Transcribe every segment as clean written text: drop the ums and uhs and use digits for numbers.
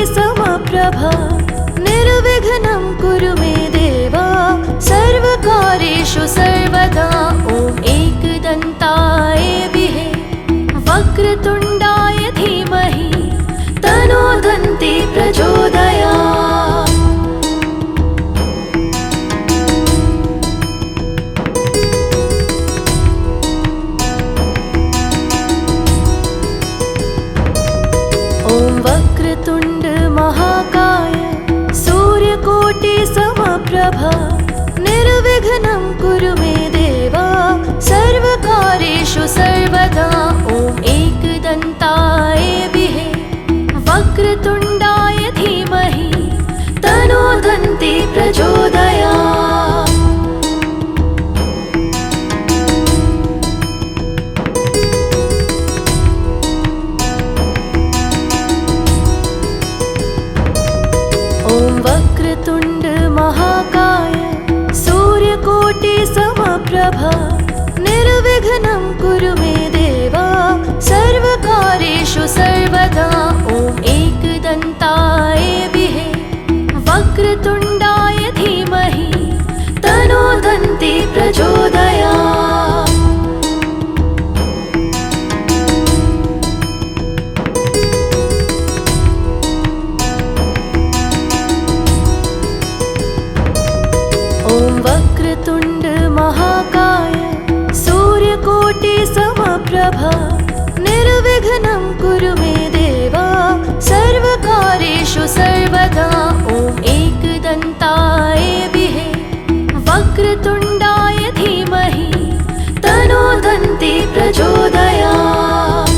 समप्रभा निर्विघ्नं कुरु मे देवा सर्वकार्येषु सर्वदा। ॐ एकदन्ताय विहे वक्रतुण्डाय धीमहि तन्नो दन्ती प्रचोदयात्। ॐ वक्रतुण्ड महाकाय सूर्यकोटि समप्रभा निर्विघ्नं कुरु मे देवा सर्वकार्येषु सर्वदा। ॐ एकदन्ताय विहे वक्रतुण्डाय धीमहि तन्नो दन्ती प्रचोदयात्। ॐ वक्रतुण्ड महाकाय सूर्यकोटि समप्रभा निर्विघ्नं कुरु मे देवा सर्वकार्येषु सर्वदा। ॐ एकदन्ताय विहे वक्रतुण्डाय धीमहि तन्नो दन्ती प्रचोदयात्। ॐ वक्रतुण्ड महाकाय सूर्यकोटि समप्रभा निर्विघ्नं कुरु मे देवा सर्वकार्येषु सर्वदा। ॐ एकदन्ताय विहे वक्रतुण्डाय धीमहि तन्नो दन्ती प्रचोदयात्।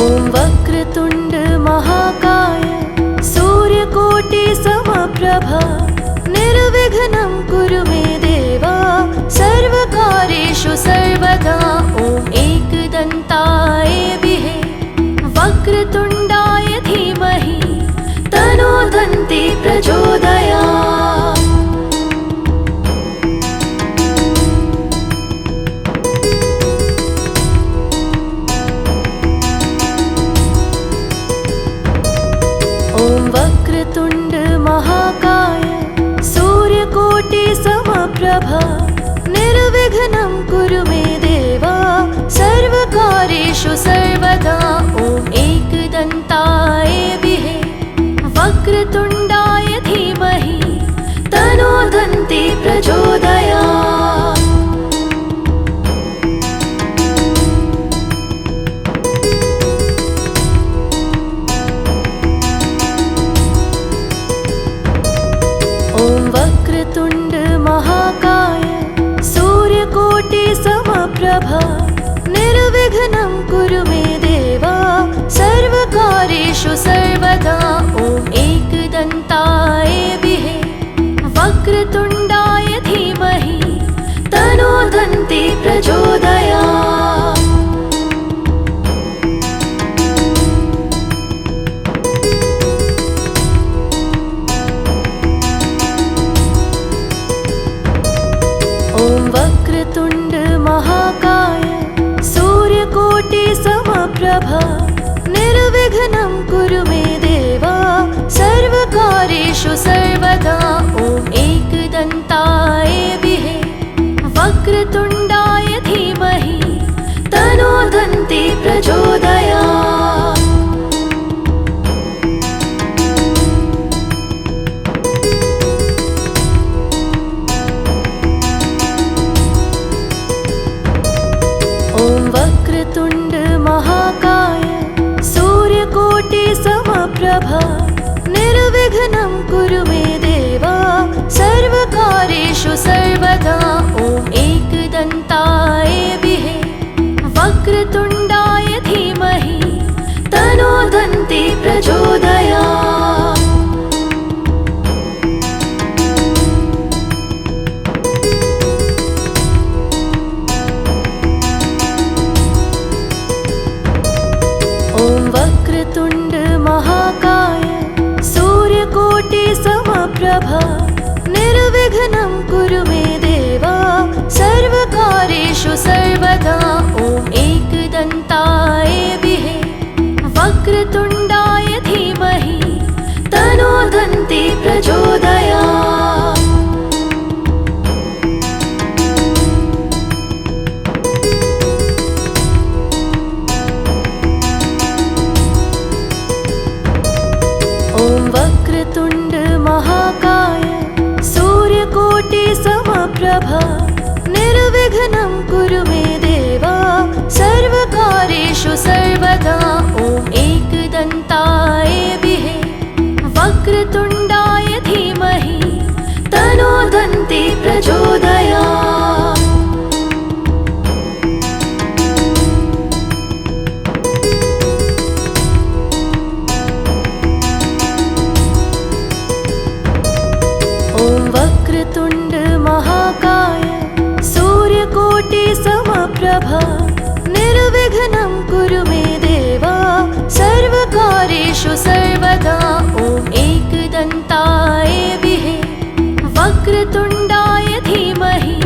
ॐ वक्रतुण्ड महाकाय सूर्यकोटि समप्रभा निर्विघ्नं कुरु मे देवा सर्वकार्येषु सर्वदा। ॐ एकदन्ताय विहे वक्रतुण्डाय धीमहि तन्नो दन्ती प्रचोदयात्। ॐ वक्रतुण्ड महाकाय सूर्यकोटि समप्रभा निर्विघ्नं कुरु मे देवा सर्वकार्येषु सर्वदा। ॐ एकदन्ताय विहे वक्रतुण्डाय धीमहि तन्नो दन्ती प्रचोदयात्। ॐ वक्रतुण्ड महाकाय सूर्यकोटि समप्रभा निर्विघ्नं कुरु मे देवा सर्वकार्येषु सर्वदा। ॐ एकदन्ताय विहे वक्रतुण्डाय धीमहि तन्नो दन्ती प्रचोदयात्। ॐ वक्रतुण्ड महाकाय सूर्यकोटि समप्रभा निर्विघ्नं कुरु मे देवा सर्वकार्येषु सर्वदा। ॐ एकदन्ताय विहे वक्रतुण्डाय धीमहि तन्नो दन्ती प्रचोदयात्। ॐ वक्रतुण्ड महाकाय सूर्यकोटि समप्रभा निर्विघ्नं कुरु मे देवा सर्वकार्येषु सर्वदा। ॐ एकदन्ताय विहे वक्रतुण्डाय धीमहि तन्नो दन्ती प्रचोदयात्। ॐ वक्रतुण्ड महाकाय प्रचोदयात्। ॐ वक्रतुण्ड महाकाय सूर्यकोटि समप्रभा निर्विघ्नं कुरु मे देव सर्वकार्येषु सर्वदा। ॐ एकदन्ताय विहे वक्रतुण्डाय धीमहि तन्नो दन्ती प्रचोदयात्। ॐ वक्रतुण्ड महाकाय सूर्यकोटि समप्रभा निर्विघ्नं कुरु मे देव सर्वकार्येषु सर्वदा। ॐ एकदन्ताय विहे वक्रतुण्डाय धीमहि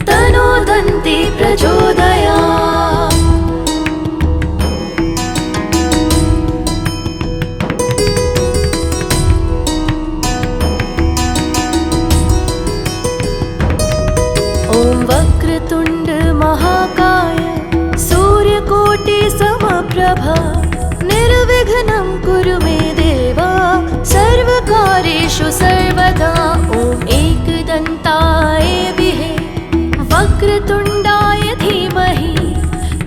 तन्नो दन्ती प्रचोदयात्। ॐ वक्रतुण्ड महाकाय सूर्यकोटि समप्रभा निर्विघ्नं कुरु मे देव सर्वकार्येषु सर्वदा। ॐ एकदन्ताय विहे वक्रतुण्डाय धीमहि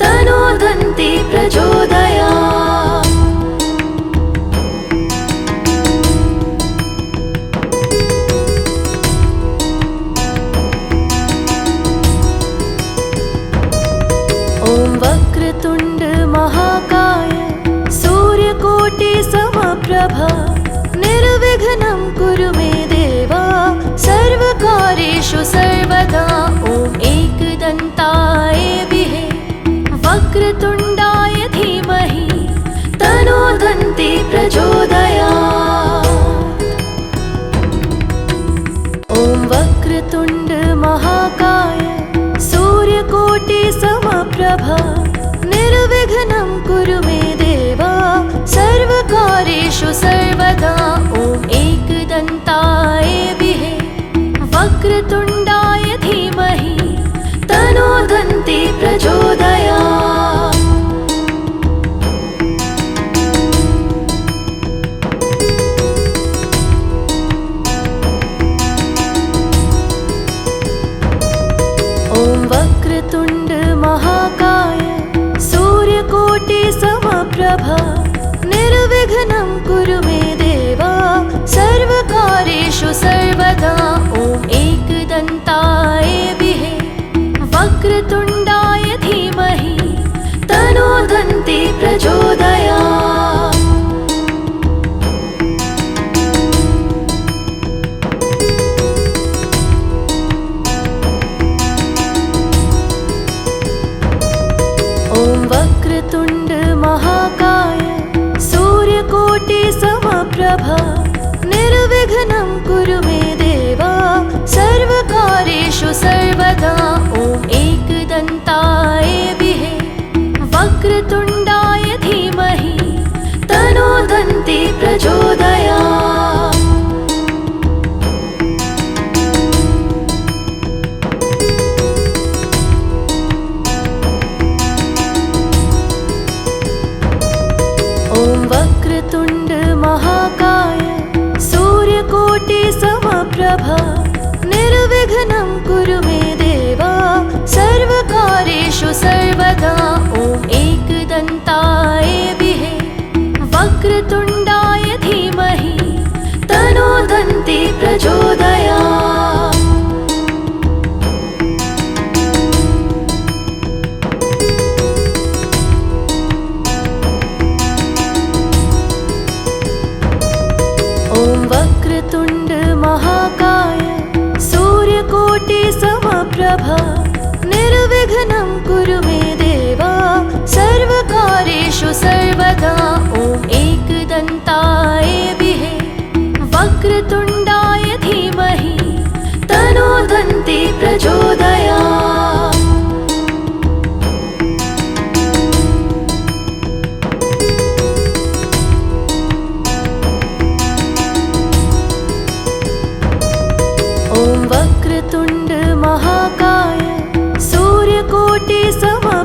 तन्नो दन्ती प्रचोदयात्। ॐ वक्रतुण्ड महाकाय सूर्यकोटि समप्रभा निर्विघ्नं कुरु मे देव सर्वकार्येषु सर्वदा। ॐ एकदन्ताय विहे वक्रतुण्डाय धीमहि तन्नो दन्ती प्रचोदयात्। ॐ वक्रतुण्ड महाकाय सूर्यकोटि समप्रभा निर्विघ्नं कुरु मे देव सर्वकार्येषु सर्वदा। ॐ एकदन्ताय विहे वक्रतुण्डाय धीमहि तन्नो दन्ती प्रचोदयात्। ॐ वक्रतुण्ड महाकाय सूर्यकोटि समप्रभा निर्विघ्नं कुरु मे देव सर्वकार्येषु सर्वदा। ॐ एकदन्ताय विहे वक्रतुण्डाय धीमहि तन्नो दन्ती प्रचोदयात्। ॐ वक्रतुण्ड महाकाय सूर्यकोटि समप्रभा निर्विघ्नं कुरु मे देव सर्वकार्येषु सर्वदा। ॐ एकदन्ताय विहे वक्रतुण्डाय धीमहि तन्नो दन्ती प्रचोदयात्। ॐ वक्रतुण्ड महाकाय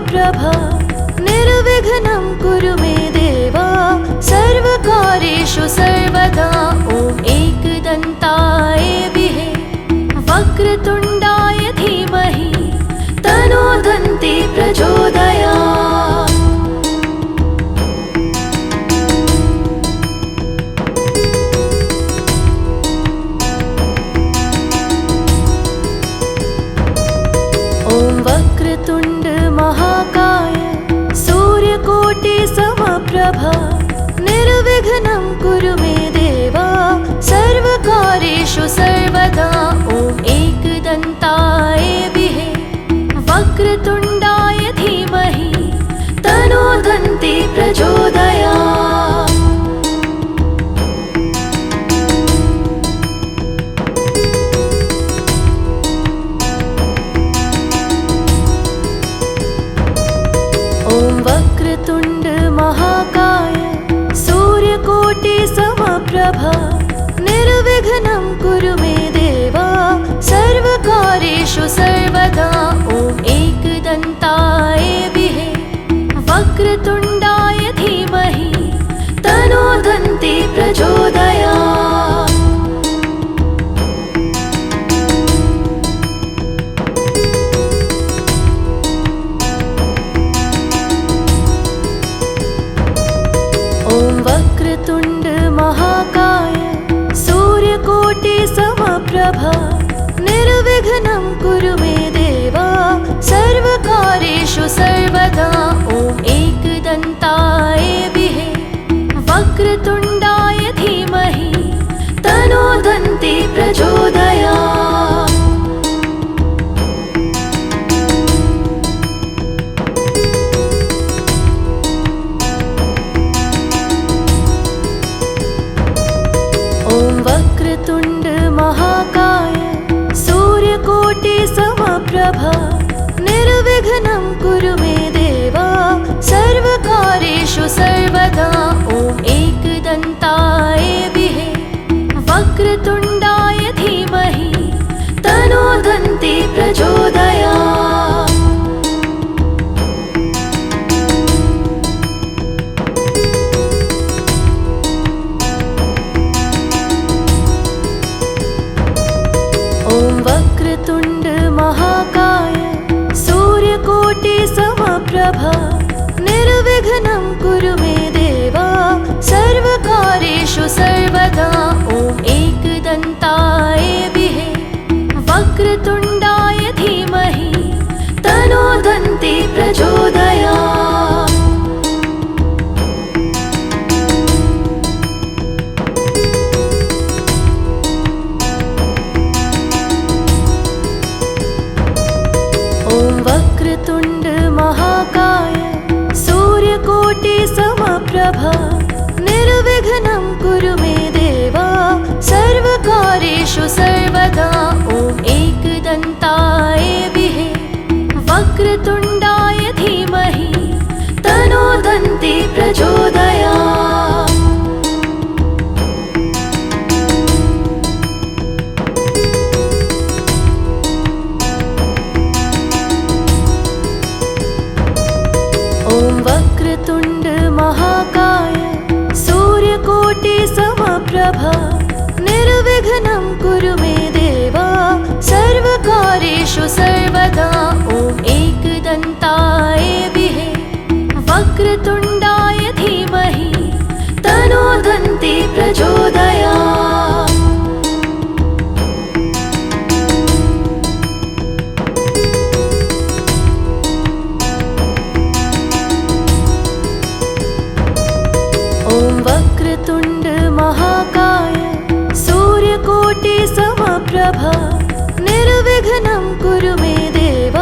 समप्रभा निर्विघ्नं कुरु मे देव सर्वकार्येषु सर्वदा ॐ एकदन्ताय विहे वक्रतुण्डाय धीमहि तन्नो दन्ती प्रचोदयात्। ॐ वक्रतुण्ड महाकाय सूर्यकोटि समप्रभा निर्विघ्नं कुरु मे देव सर्वकार्येषु सर्वदा ॐ एकदन्ताय विहे वक्रतुण्डाय धीमहि तन्नो दन्ती प्रचोदयात्। ॐ वक्रतुण्ड महाकाय सूर्यकोटि समप्रभा निर्विघ्नं कुरु मे देव सर्वकार्येषु सर्वदा ॐ एकदन्ताय विहे वक्रतुण्डाय धीमहि तन्नो दन्ती प्रचोदयात्। ॐ वक्रतुण्ड महाकाय सूर्यकोटि समप्रभा निर्विघ्नं कुरु मे देव सर्वकार्येषु सर्वदा ॐ एकदन्ताय विहे वक्रतुण्डाय धीमहि तन्नो दन्ती प्रचोदयात्। ॐ वक्रतुण्ड महाकाय सूर्यकोटि समप्रभा निर्विघ्नं कुरु मे देव सर्वकार्येषु सर्वदा ॐ एकदन्ताय विहे वक्रतुण्डाय धीमहि तन्नो दन्ती प्रचोदयात्। ॐ वक्रतुण्ड महाकाय सूर्यकोटि समप्रभा निर्विघ्नं कुरु मे देव सर्वकार्येषु सर्वदा ॐ एकदन्ताय विहे वक्रतुण्डाय धीमहि तन्नो दन्ती प्रचोदयात्। ॐ वक्रतुण्ड महाकाय सूर्यकोटि समप्रभा निर्विघ्नं कुरु मे देव सर्वकार्येषु सर्वदा ॐ एकदन्ताय विहे वक्रतुण्डाय धीमहि तन्नो दन्ती प्रचोदयात्। ॐ वक्रतुण्ड महाकाय सूर्यकोटि समप्रभा निर्विघ्नं कुरु मे देव सर्वकार्येषु सर्वदा ॐ एकदन्ताय विहे वक्रतुण्डाय धीमहि तन्नो दन्ती प्रचोदयात्। ॐ वक्रतुण्ड महाकाय सूर्यकोटि समप्रभा निर्विघ्नं कुरु मे देव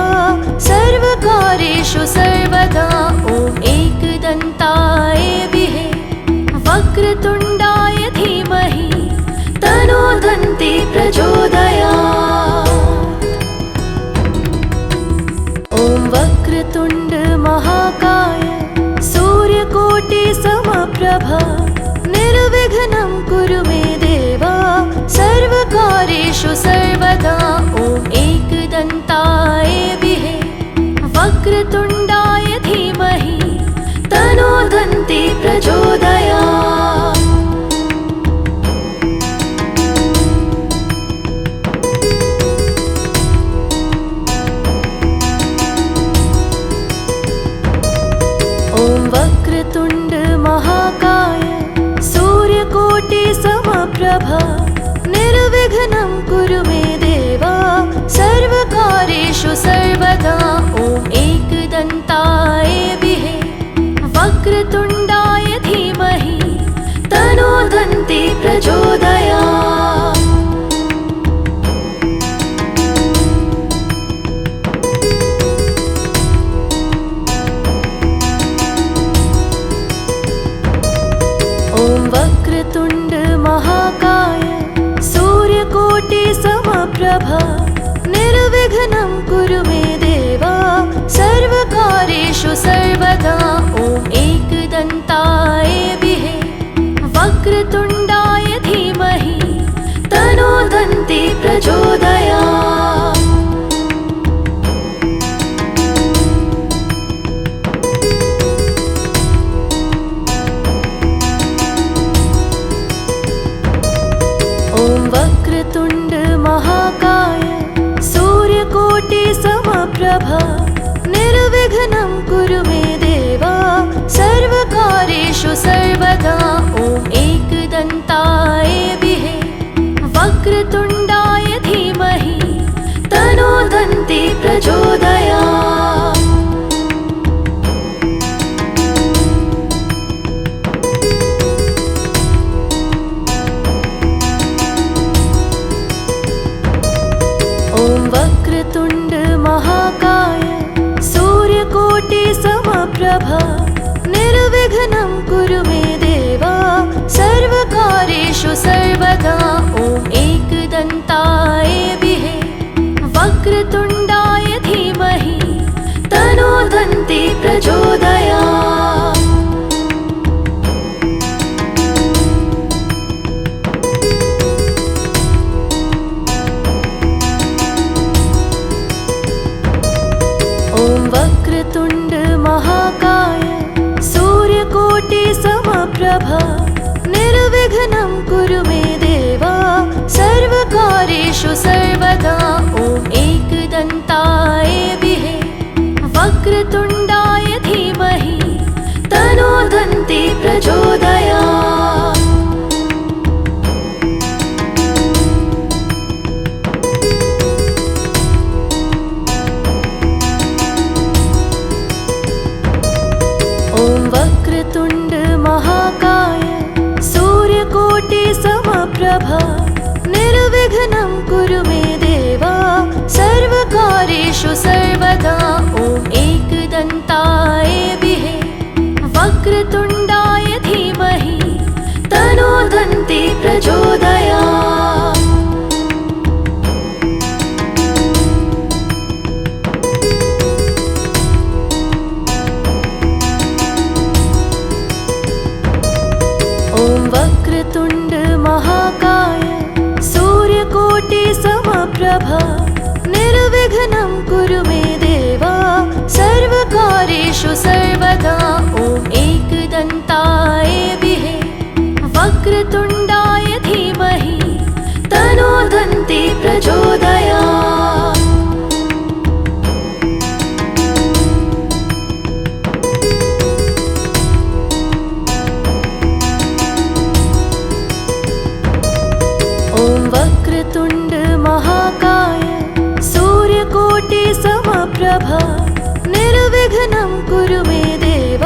सर्वकार्येषु सर्वदा ॐ एकदन्ताय विहे वक्रतुण्डाय धीमहि तन्नो दन्ती प्रचोदयात्। ॐ वक्रतुण्ड महाकाय सूर्यकोटि समप्रभा निर्विघ्नं कुरु मे देव सर्वकार्येषु सर्वदा ॐ एकदन्ताय विहे वक्रतुण्डाय समप्रभा निर्विघ्नं कुरु मे देव सर्वकार्येषु सर्वदा। ॐ एकदन्ताय विहे वक्रतुण्डाय धीमहि तन्नो दन्ती प्रचोदयात्। ॐ वक्रतुण्ड महाकाय सूर्यकोटि समप्रभा निर्विघ्नं कुरु मे देव सर्वकार्येषु सर्वदा। ॐ एकदन्ताय विहे वक्रतुण्डाय धीमहि तन्नो दन्ती प्रचोदयात्। ॐ वक्रतुण्ड महाकाय सूर्यकोटि समप्रभा निर्विघ्नं कुरु मे देव सर्वकार्येषु सर्वदा। ॐ एकदन्ताय विहे वक्रतुण्डाय धीमहि तन्नो दन्ती प्रचोदयात्। ॐ वक्रतुण्ड महाकाय सूर्यकोटि समप्रभा निर्विघ्नं कुरु मे देव सर्वकार्येषु सर्वदा। ॐ एकदन्ताय विहे वक्रतुण्डाय धीमहि तन्नो दन्ती प्रचोदयात्। ॐ वक्रतुण्ड महाकाय सूर्यकोटि समप्रभा निर्विघ्नं कुरु मे देव सर्वकार्येषु सर्वदा। ॐ एकदन्ताय विहे वक्रतुण्डाय धीमहि तन्नो दन्ती प्रचोदयात्। ॐ वक्रतुण्ड महाकाय सूर्यकोटि समप्रभा निर्विघ्नं कुरु मे देव सर्वकार्येषु सर्वदा। ॐ एकदन्ताय विहे वक्रतुण्डाय धीमहि तन्नो दन्ती प्रचोदयात्। ॐ वक्रतुण्ड महाकाय सूर्यकोटि समप्रभा निर्विघ्नं कुरु मे देव सर्वकार्येषु सर्वदा। ॐ एकदन्ताय विहे वक्रतुण्डाय धीमहि तन्नो दन्ती प्रचोदयात्। ॐ वक्रतुण्ड महाकाय सूर्यकोटि समप्रभा निर्विघ्नं कुरु मे देव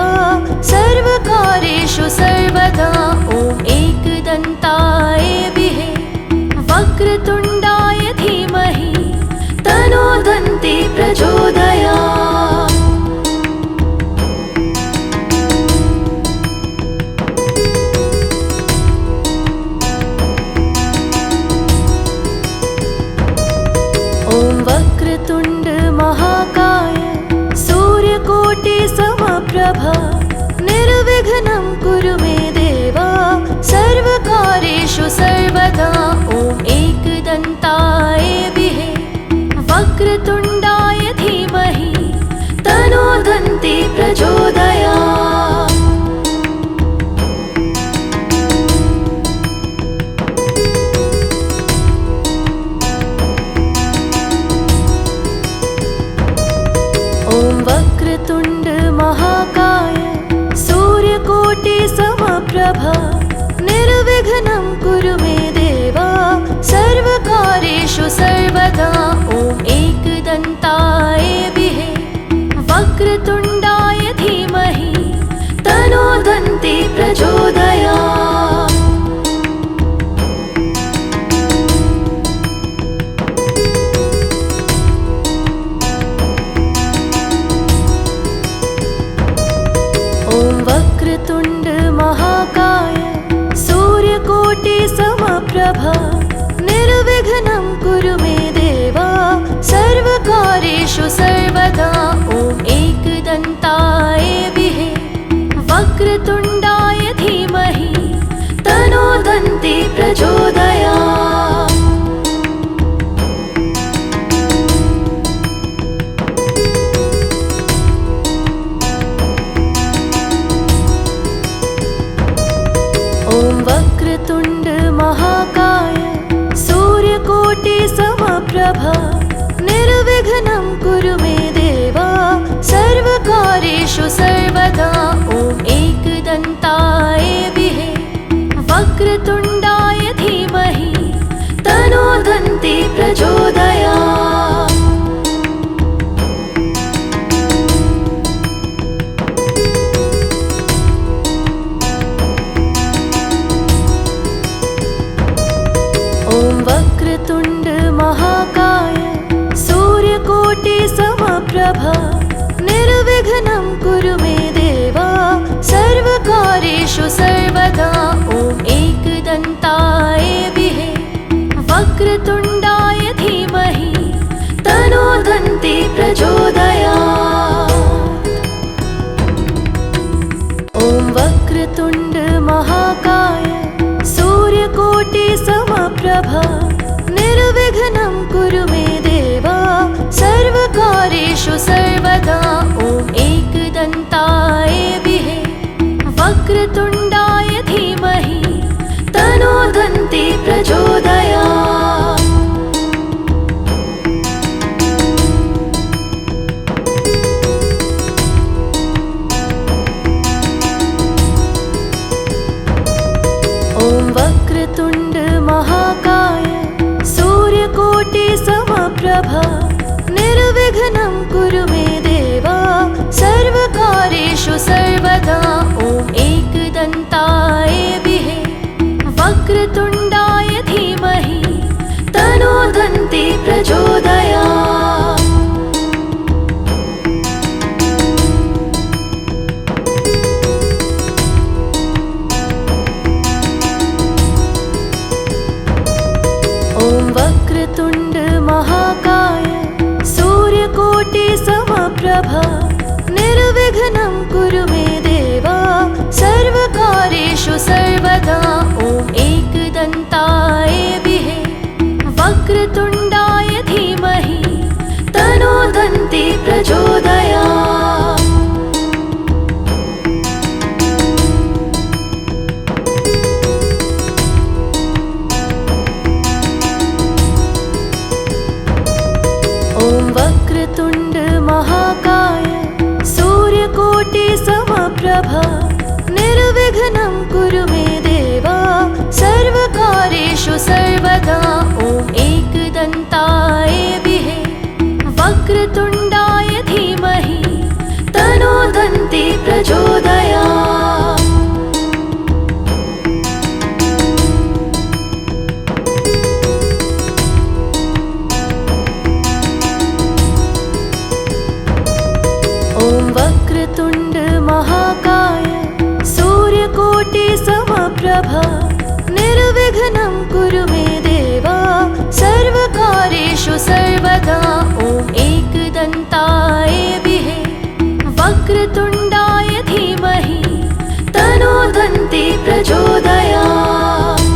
सर्वकार्येषु सर्वदा। ॐ एकदन्ताय विहे वक्रतुण्डाय धीमहि तन्नो दन्ती प्रचोदयात्। ॐ वक्रतुण्ड महाकाय सूर्यकोटि समप्रभा निर्विघ्नं कुरु मे देव सर्वकार्येषु सर्वदा। ॐ एकदन्ताय विहे वक्रतुण्डाय धीमहि तन्नो दन्ती प्रचोदयात्। ॐ वक्रतुण्ड महाकाय सूर्यकोटि समप्रभा निर्विघ्नं कुरु मे देव समप्रभा निर्विघ्नं कुरु मे देवा सर्वकार्येषु सर्वदा ॐ एकदन्ताय विहे वक्रतुण्डाय धीमहि तन्नो दन्ती प्रचोदयात्। ॐ वक्रतुण्ड महाकाय सूर्यकोटि समप्रभा निर्विघ्नं कुरु मे देवा सर्वकार्येषु सर्वदा ॐ एकदन्ताय विहे वक्रतुण्डाय धीमहि तन्नो दन्ती प्रचोदयात्। ॐ वक्रतुण्ड महाकाय सूर्यकोटि समप्रभा निर्विघ्नं कुरु मे देवा सर्वकार्येषु सर्वदा ॐ एकदन्ताय विहे वक्रतुण्डाय धीमहि तन्नो दन्ती प्रचोदयात्। ॐ वक्रतुण्ड महाकाय सूर्यकोटि समप्रभा निर्विघ्नं कुरु मे देवा सर्वकार्येषु सर्वदा ॐ एकदन्ताय विहे वक्रतुण्डाय धीमहि तन्नो दन्ती प्रचोदयात्। ॐ वक्रतुण्ड महाकाय सूर्यकोटि समप्रभा निर्विघ्नं कुरु मे देवा सर्वकार्येषु सर्वदा ॐ एकदन्ताय विहे वक्रतुण्डाय धीमहि तन्नो दन्ती प्रचोदयात्। ॐ वक्रतुण्ड महाकाय सूर्यकोटि समप्रभा निर्विघ्नं कुरु मे देवा सर्वकार्येषु सर्वदा ॐ एकदन्ताय विहे वक्रतुण्डाय धीमहि तन्नो दन्ती प्रचोदयात्।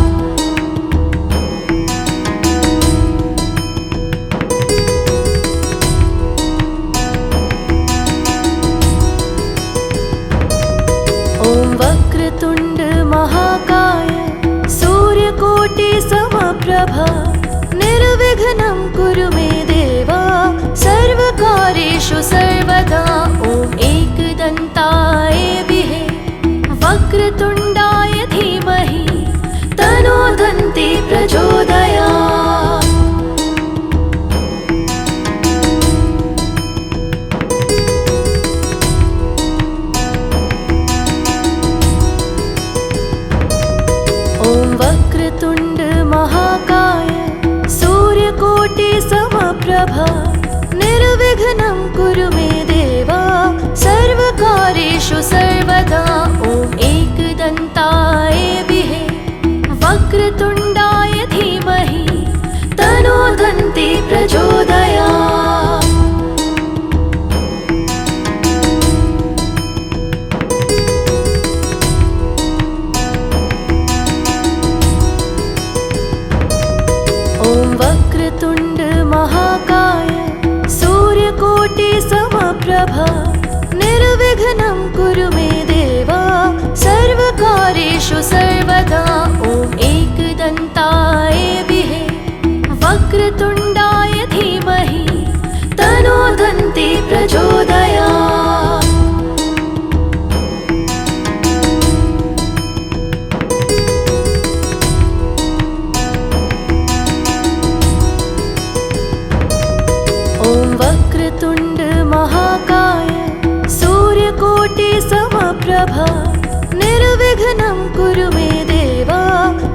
ॐ वक्रतुण्ड महाकाय सूर्यकोटि समप्रभा निर्विघ्नं कुरु मे देवा सर्वकार्येषु सर्वदा ॐ एकदन्ताय विहे वक्रतुण्डाय धीमहि तन्नो दन्ती प्रचोदयात्। ॐ वक्रतुण्ड महाकाय सूर्यकोटि समप्रभा निर्विघ्नं कुरु मे देवा सर्वकार्येषु सर्वदा ॐ एकदन्ताय विहे वक्रतुण्डाय धीमहि तन्नो दन्ती प्रचोदयात्। ॐ वक्रतुण्ड महाकाय सूर्यकोटि समप्रभा निर्विघ्नं कुरु मे देवा सर्वकार्येषु सर्वदा ॐ एकदन्ताय विहे वक्रतुण्डाय धीमहि तन्नो दन्ती प्रचोदयात्। ॐ वक्रतुण्ड महाकाय सूर्यकोटि समप्रभा निर्विघ्नं कुरु मे देवा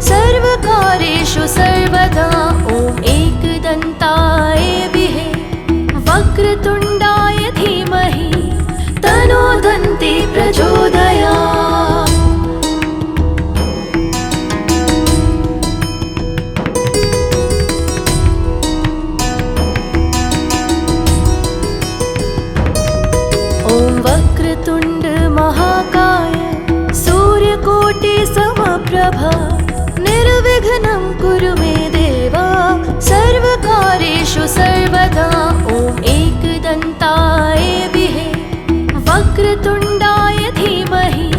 सर्वकार्येषु सर्वदा ॐ एकदन्ताय विहे वक्रतुण्डाय समप्रभा निर्विघ्नं कुरु मे देवा सर्वकार्येषु सर्वदा ॐ एकदन्ताय विहे वक्रतुण्डाय धीमहि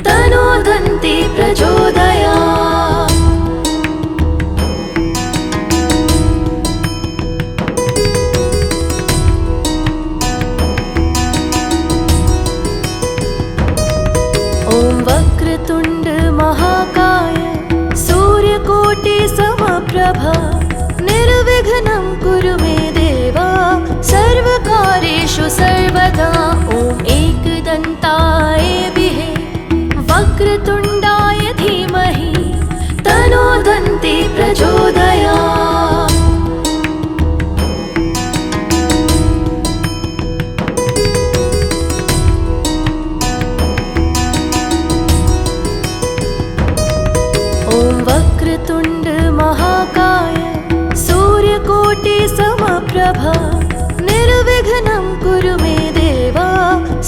तन्नो दन्ती प्रचोदयात्। ॐ वक्रतुण्ड महाकाय सूर्यकोटि समप्रभा निर्विघ्नं कुरु मे देवा सर्वकार्येषु सर्वदा ॐ एकदन्ताय विहे वक्रतुण्डाय धीमहि तन्नो दन्ती प्रचोदयात्। ॐ वक्रतुण्ड महाकाय सूर्यकोटि समप्रभा निर्विघ्नं कुरु मे देवा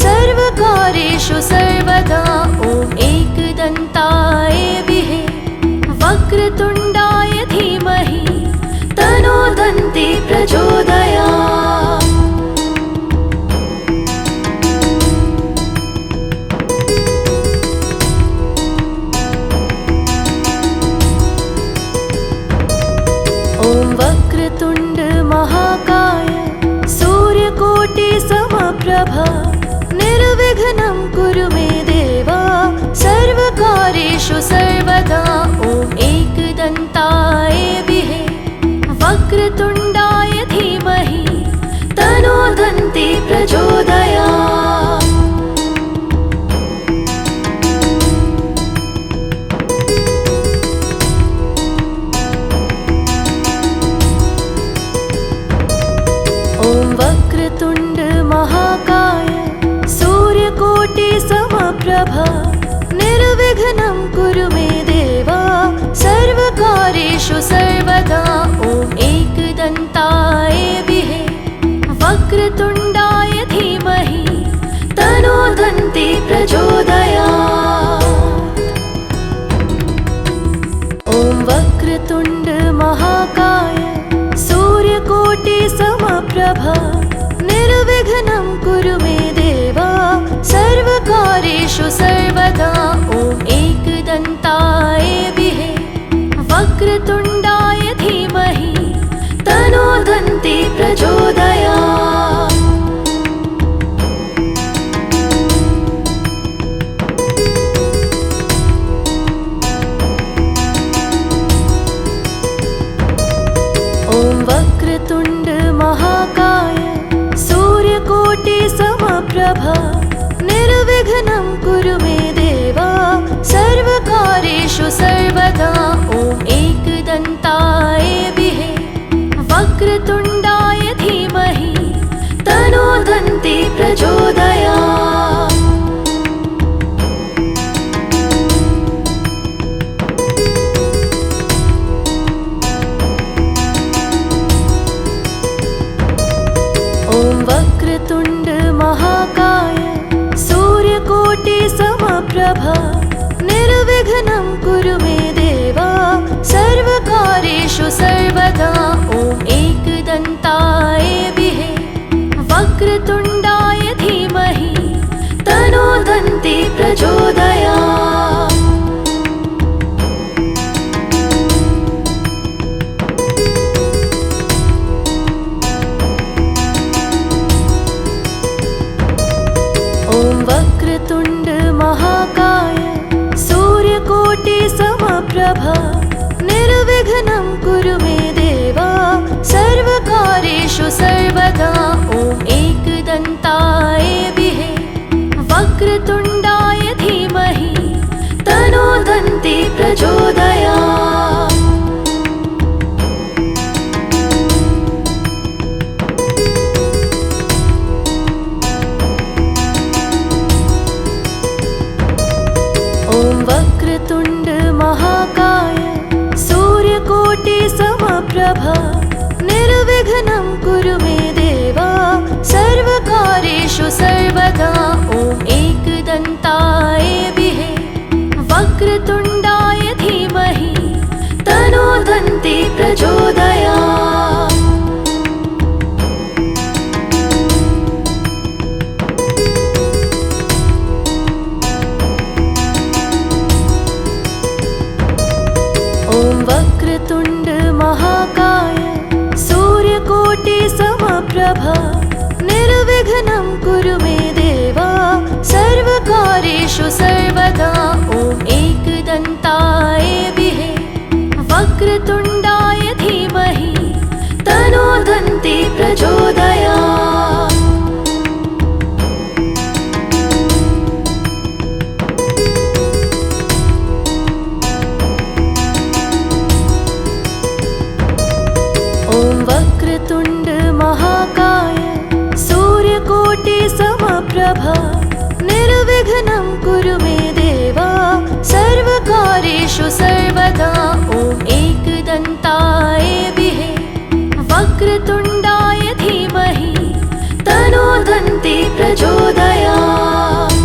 सर्वकार्येषु सर्वदा ॐ एकदन्ताय विहे वक्रतुण्डाय धीमहि तन्नो दन्ती प्रचोदयात्। ॐ वक्रतुण्ड महाकाय सूर्यकोटि समप्रभा निर्विघ्नं कुरु मे देवा सर्वकार्येषु सर्वदा ॐ एकदन्ताय विहे वक्रतुण्डाय धीमहि तन्नो दन्ती प्रचोदयात्। ॐ वक्रतुण्ड महाकाय सूर्यकोटि समप्रभा निर्विघ्नं कुरु मे देवा सर्वकार्येषु सर्वदा ॐ एकदन्ताय विहे वक्रतुण्डाय धीमहि तन्नो दन्ती प्रचोदयात्। ॐ वक्रतुण्ड महाकाय सूर्यकोटि समप्रभा निर्विघ्नं कुरु मे देवा सर्वकार्येषु सर्वदा ॐ एकदन्ताय विहे वक्रतुण्डाय धीमहि तन्नो दन्ती प्रचोदयात्। ॐ वक्रतुण्ड महाकाय सूर्यकोटि समप्रभा निर्विघ्नं कुरु मे देवा सर्वकार्येषु सर्वदा ॐ एकदन्ताय विहे वक्रतुण्डाय धीमहि तन्नो दन्ती प्रचोदयात्। ॐ वक्रतुण्ड महाकाय सूर्यकोटि समप्रभा निर्विघ्नं कुरु मे देवा सर्वकार्येषु सर्वदा ॐ एकदन्ताय विहे वक्रतुण्डाय धीमहि तन्नो दन्ती प्रचोदयात्। ॐ वक्रतुण्ड महाकाय सूर्यकोटि समप्रभा निर्विघ्नं कुरु मे देवा सर्वकार्येषु सर्वदा ॐ एकदन्ताय विहे वक्रतुण्डाय धीमहि तन्नो दन्ती प्रचोदयात्। ॐ वक्रतुण्ड महाकाय सूर्यकोटि प्रचोदयात्। ॐ वक्रतुण्ड महाकाय सूर्यकोटि समप्रभा निर्विघ्नं कुरु मे देवा सर्वकार्येषु सर्वदा। ॐ एकदन्ताय विहे वक्रतुण्डाय धीमहि तन्नो दन्ती प्रचोदयात्। ॐ वक्रतुण्ड महाकाय सूर्यकोटि समप्रभा निर्विघ्नं कुरु मे देवा सर्वकार्येषु सर्वदा। ॐ एकदन्ताय विहे वक्रतुण्डाय धीमहि तन्नो दन्ती प्रचोदयात्।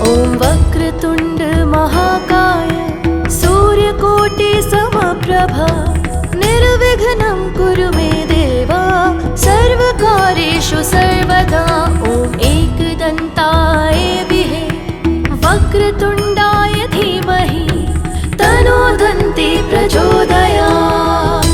ॐ वक्रतुण्ड महाकाय सूर्यकोटि समप्रभा निर्विघ्नं कुरु मे देवा सर्वकार्येषु सर्वदा। ॐ एकदन्ताय विहे वक्रतुण्डाय धीमहि तन्नो दन्ती प्रचोदयात्।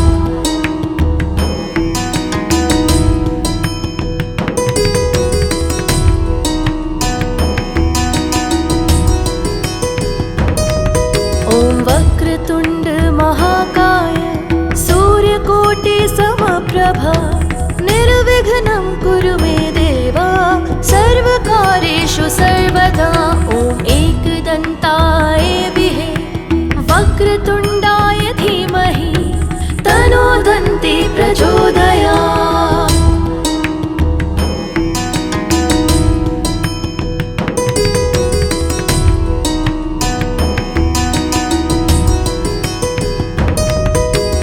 ॐ वक्रतुण्ड महाकाय सूर्यकोटि समप्रभा निर्विघ्नं कुरु मे देवा सर्वकार्येषु सर्वदा। ॐ एकदन्ताय विहे वक्रतुण्डाय धीमहि तन्नो दन्ती प्रचोदयात्।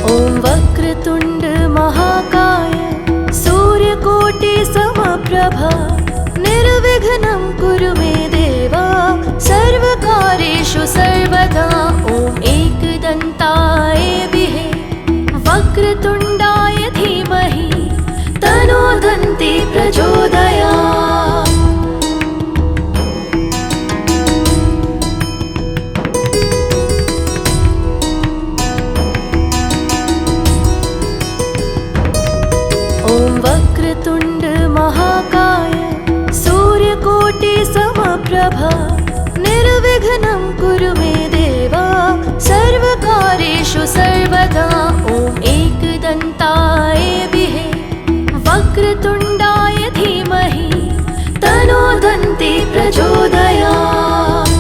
ॐ वक्रतुण्ड महाकाय सूर्यकोटि समप्रभा निर्विघ्नं कुरु मे देवा सर्वकार्येषु सर्वदा। ॐ एकदन्ताय विहे वक्रतुण्डाय धीमहि तन्नो दन्ती प्रचोदयात्। ॐ वक्रतुण्ड महाकाय सूर्यकोटि समप्रभा निर्विघ्नं कुरु मे देवा सर्वकार्येषु सर्वदा। ॐ एकदन्ताय विहे वक्रतुण्डाय धीमहि तन्नो दन्ती प्रचोदयात्।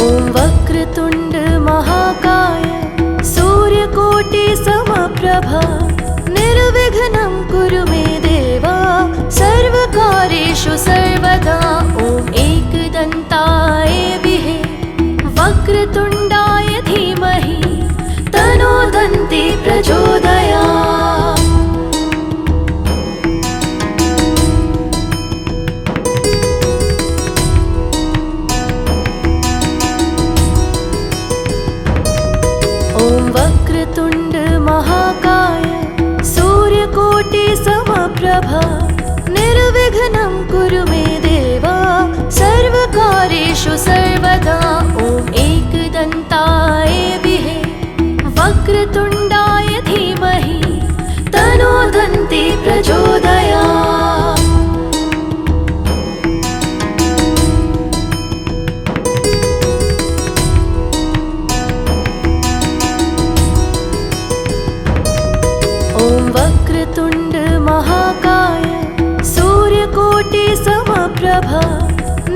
ॐ वक्रतुण्ड महाकाय सूर्यकोटि समप्रभा निर्विघ्नं कुरु मे देवा सर्वकार्येषु सर्वदा। ॐ एकदन्ताय विहे वक्रतुण्डाय धीमहि तन्नो दन्ती प्रचोदयात्। ॐ वक्रतुण्ड महाकाय सूर्यकोटि समप्रभा निर्विघ्नं कुरु मे देवा सर्वकार्येषु सर्वदा। ॐ एकदन्ताय विहे वक्रतुण्डाय धीमहि तन्नो दन्ती प्रचोदयात्। ॐ वक्रतुण्ड महाकाय सूर्यकोटि समप्रभा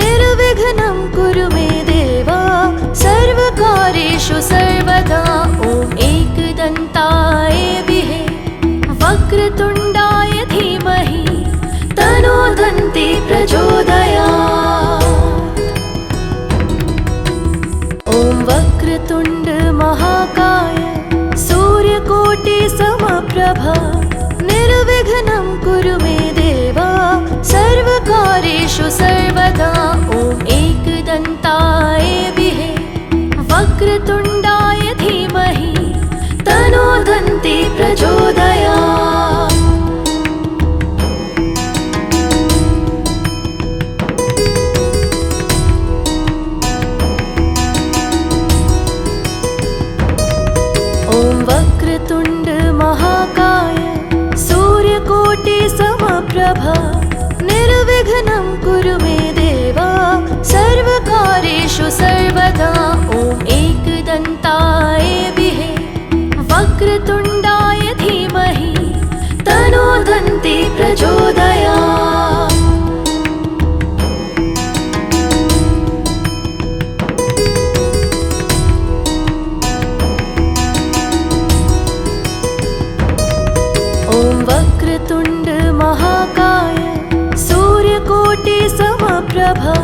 निर्विघ्नं कुरु मे देवा सर्वकार्येषु सर्वदा। ॐ एकदन्ताय विहे वक्रतुण्डाय धीमहि वक्रतुण्ड महाकाय सूर्यकोटि समप्रभा निर्विघ्नं कुरु मे देवा सर्वकार्येषु सर्वदा ॐ एकदन्ताय विहे वक्रतुण्डाय धीमहि तन्नो दन्ती प्रचोदयात्। ॐ वक्रतुण्ड महाकाय सूर्यकोटि समप्रभा निर्विघ्नं कुरु मे देवा सर्वकार्येषु सर्वदा ॐ एकदन्ताय विहे वक्रतुण्डाय धीमहि तन्नो दन्ती प्रचोदयात्। ॐ वक्रतुण्ड महाकाय सूर्यकोटि समप्रभा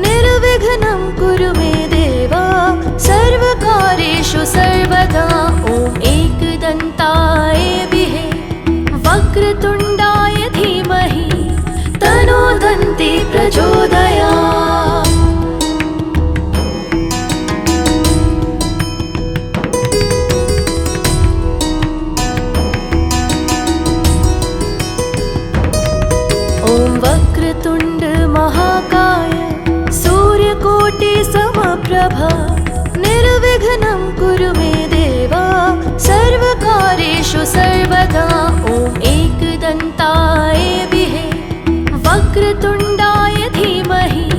निर्विघ्नं कुरु मे देवा सर्वकार्येषु सर्वदा ॐ एकदन्ताय विहे वक्रतुण्डाय धीमहि तन्नो दन्ती प्रचोदयात्। ॐ वक्रतुण्ड महाकाय सूर्यकोटि समप्रभा निर्विघ्नं कुरु मे देवा सर्वकार्येषु सर्वदा ॐ एकदन्ताय विहे वक्रतुण्डाय धीमहि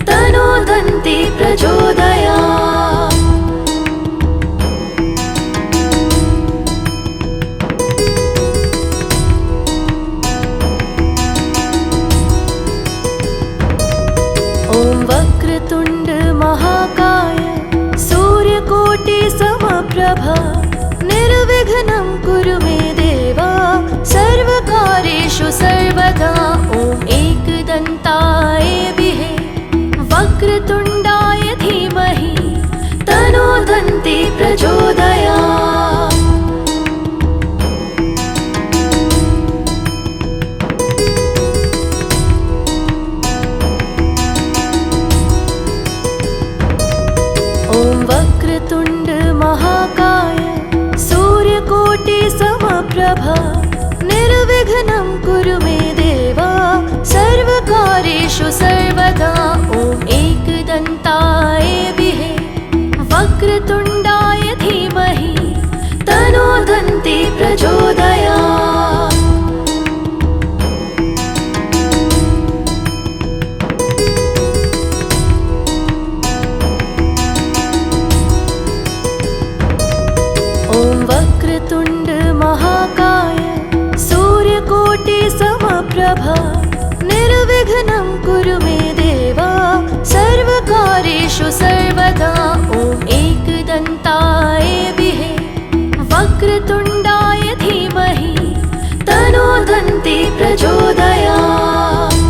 तन्नो दन्ती प्रचोदयात्। ॐ वक्रतुण्ड महाकाय सूर्यकोटि समप्रभा निर्विघ्नं कुरु मे देवा सर्वकार्येषु सर्वदा ॐ एकदन्ताय विहे वक्रतुण्डाय धीमहि तन्नो दन्ती प्रचोदयात्। ॐ वक्रतुण्ड महाकाय सूर्यकोटि समप्रभा निर्विघ्नं कुरु मे देवा सर्वकार्येषु सर्वदा ॐ एकदन्ताय विहे वक्रतुण्डाय धीमहि तन्नो दन्ती प्रचोदयात्। ॐ वक्रतुण्ड महाकाय सूर्यकोटि समप्रभा निर्विघ्नं कुरु मे देवा सर्वकार्येषु सर्वदा ॐ एकदन्ताय विहे वक्रतुण्डाय धीमहि तन्नो दन्ती प्रचोदयात्।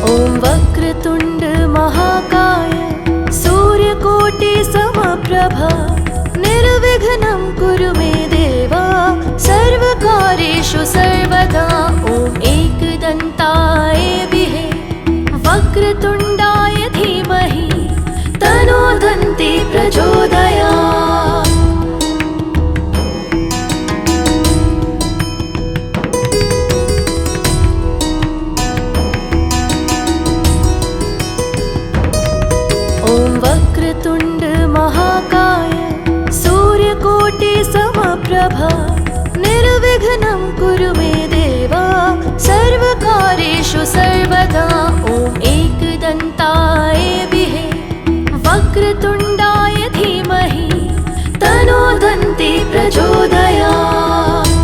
ॐ वक्रतुण्ड महाकाय सूर्यकोटि समप्रभा निर्विघ्नं कुरु मे देवा सर्वकार्येषु सर्वदा ॐ एकदन्ताय विहे वक्रतुण्डाय धीमहि तन्नो दन्ती प्रचोदयात्। ॐ वक्रतुण्ड महाकाय सूर्यकोटि समप्रभा निर्विघ्नं कुरु मे देवा सर्वकार्येषु सर्वदा ॐ एकदन्ताय विहे वक्रतुण्डाय धीमहि तन्नो दन्ती प्रचोदयात्।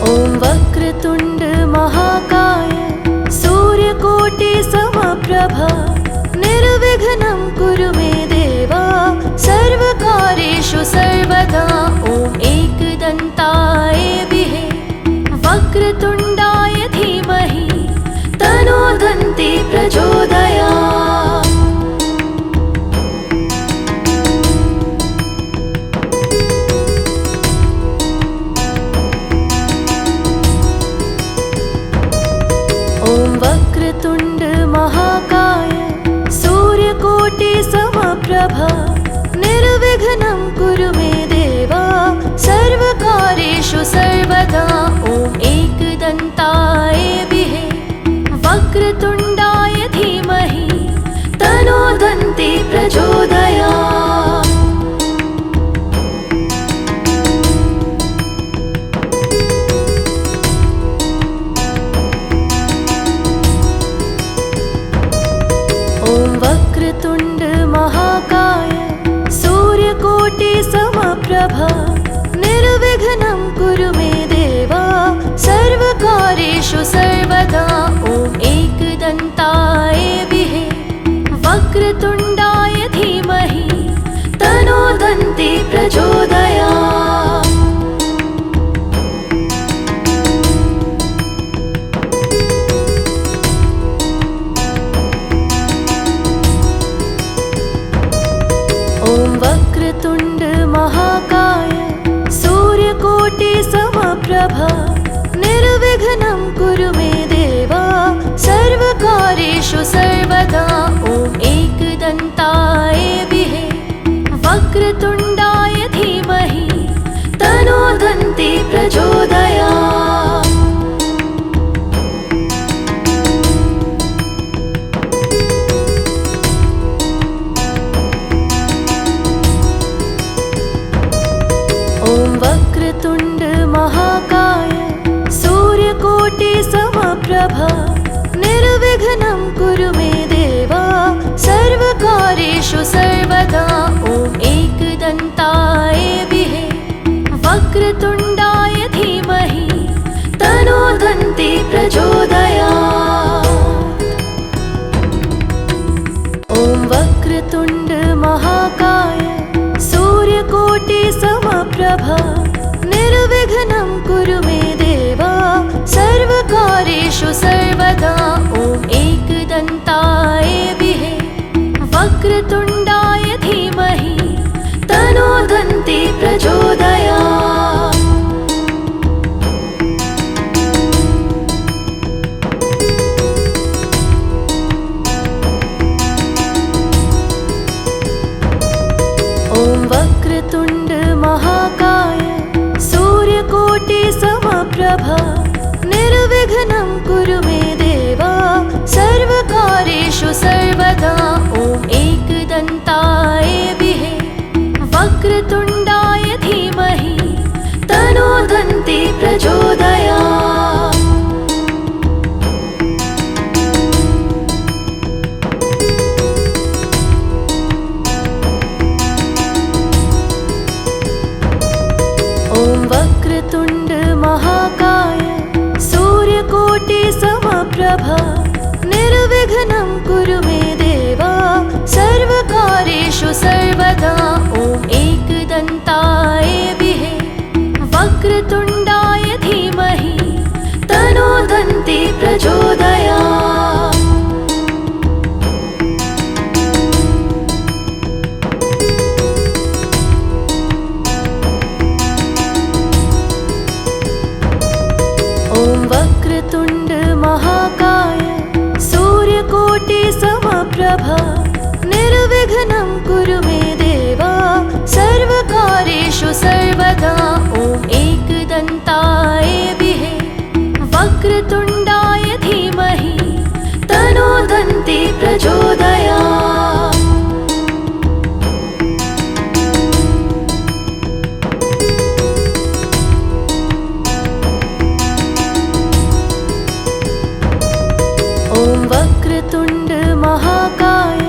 ॐ वक्रतुण्ड महाकाय सूर्य समप्रभा निर्विघ्नं कुरु मे देवा सर्वकार्येषु सर्वदा ॐ एकदन्ताय विहे वक्रतुण्डाय धीमहि तन्नो दन्ती प्रचोदयात्। ॐ वक्रतुण्ड महाकाय सूर्यकोटि समप्रभा निर्विघ्नं कुरु मे देवा सर्वकार्येषु सर्वदा ॐ एकदन्ताय विहे वक्रतुण्डाय धीमहि तन्नो दन्ती प्रचोदयात्। ॐ वक्रतुण्ड महाकाय सूर्यकोटि समप्रभा निर्विघ्नं कुरु मे देवा सर्वकार्येषु सर्वदा ॐ एकदन्ताय विहे वक्रतुण्डाय धीमहि तन्नो दन्ती प्रचोदयात्। ॐ वक्रतुण्ड महाकाय सूर्यकोटि समप्रभा निर्विघ्नं कुरु मे देवा सर्वकार्येषु सर्वदा ॐ एकदन्ताय विहे वक्रतुण्डाय धीमहि तन्नो दन्ती प्रचोदयात्। ॐ वक्रतुण्ड महाकाय सूर्यकोटि समप्रभा निर्विघ्नं कुरु मे देवा सर्वकार्येषु सर्वदा ॐ एकदन्ताय विहे वक्रतुण्डाय धीमहि तन्नो दन्ती प्रचोदयात्। ॐ वक्रतुण्ड महाकाय सूर्यकोटि समप्रभा निर्विघ्नं कुरु मे देवा सर्वकार्येषु सर्वदा ॐ एकदन्ताय विहे वक्रतुण्डाय धीमहि तन्नो दन्ती प्रचोदयात्। ॐ वक्रतुण्ड महाकाय सूर्यकोटि समप्रभा निर्विघ्नं कुरु मे देवा सर्वकार्येषु सर्वदा ॐ एकदन्ताय विहे वक्रतुण्डाय धीमहि तन्नो दन्ती प्रचोदयात्। ॐ वक्रतुण्ड महाकाय सूर्यकोटि समप्रभा निर्विघ्नं कुरु मे देवा सर्वकार्येषु सर्वदा ॐ एकदन्ताय विहे वक्रतुण्डाय धीमहि तन्नो दन्ती प्रचोदयात्। ॐ वक्रतुण्ड महाकाय सूर्यकोटि समप्रभा निर्विघ्नं कुरु मे देवा सर्वकार्येषु सर्वदा ॐ एकदन्ताय विहे वक्रतुण्डाय धीमहि तन्नो दन्ती प्रचोदयात्। ॐ वक्रतुण्ड महाकाय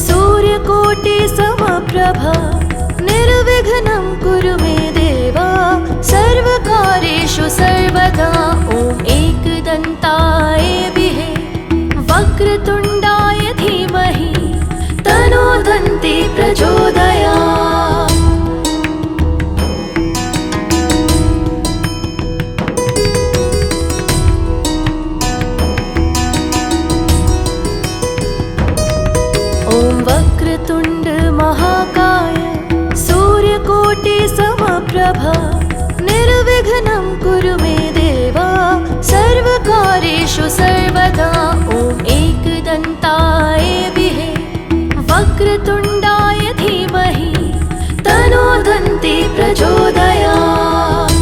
सूर्यकोटि समप्रभा निर्विघ्नं कुरु मे देवा सर्वकार्येषु सर्वदा ॐ एकदन्ताय विहे वक्र सूर्यकोटि समप्रभा निर्विघ्नं कुरु मे देवा सर्वकार्येषु सर्वदा ॐ एकदन्ताय विहे वक्रतुण्डाय धीमहि तन्नो दन्ती प्रचोदयात्।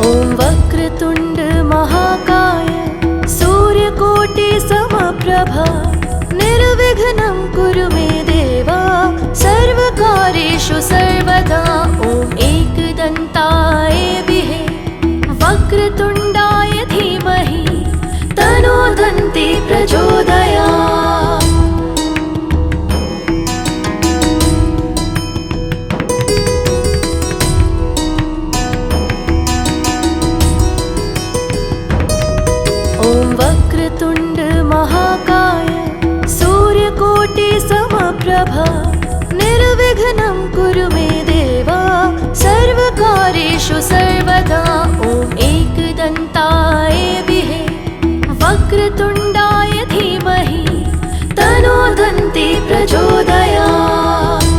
ॐ वक्रतुण्ड महाकाय सूर्यकोटि समप्रभा निर्विघ्नं कुरु मे देवा सर्वकार्येषु सर्वदा ॐ एकदन्ताय विहे वक्रतुण्डाय धीमहि तन्नो दन्ती प्रचोदयात्। ॐ वक्रतुण्ड महाकाय सूर्यकोटि समप्रभा निर्विघ्नं कुरु मे देवा सर्वकार्येषु सर्वदा ॐ एकदन्ताय विहे वक्रतुण्डाय धीमहि तन्नो दन्ती प्रचोदयात्।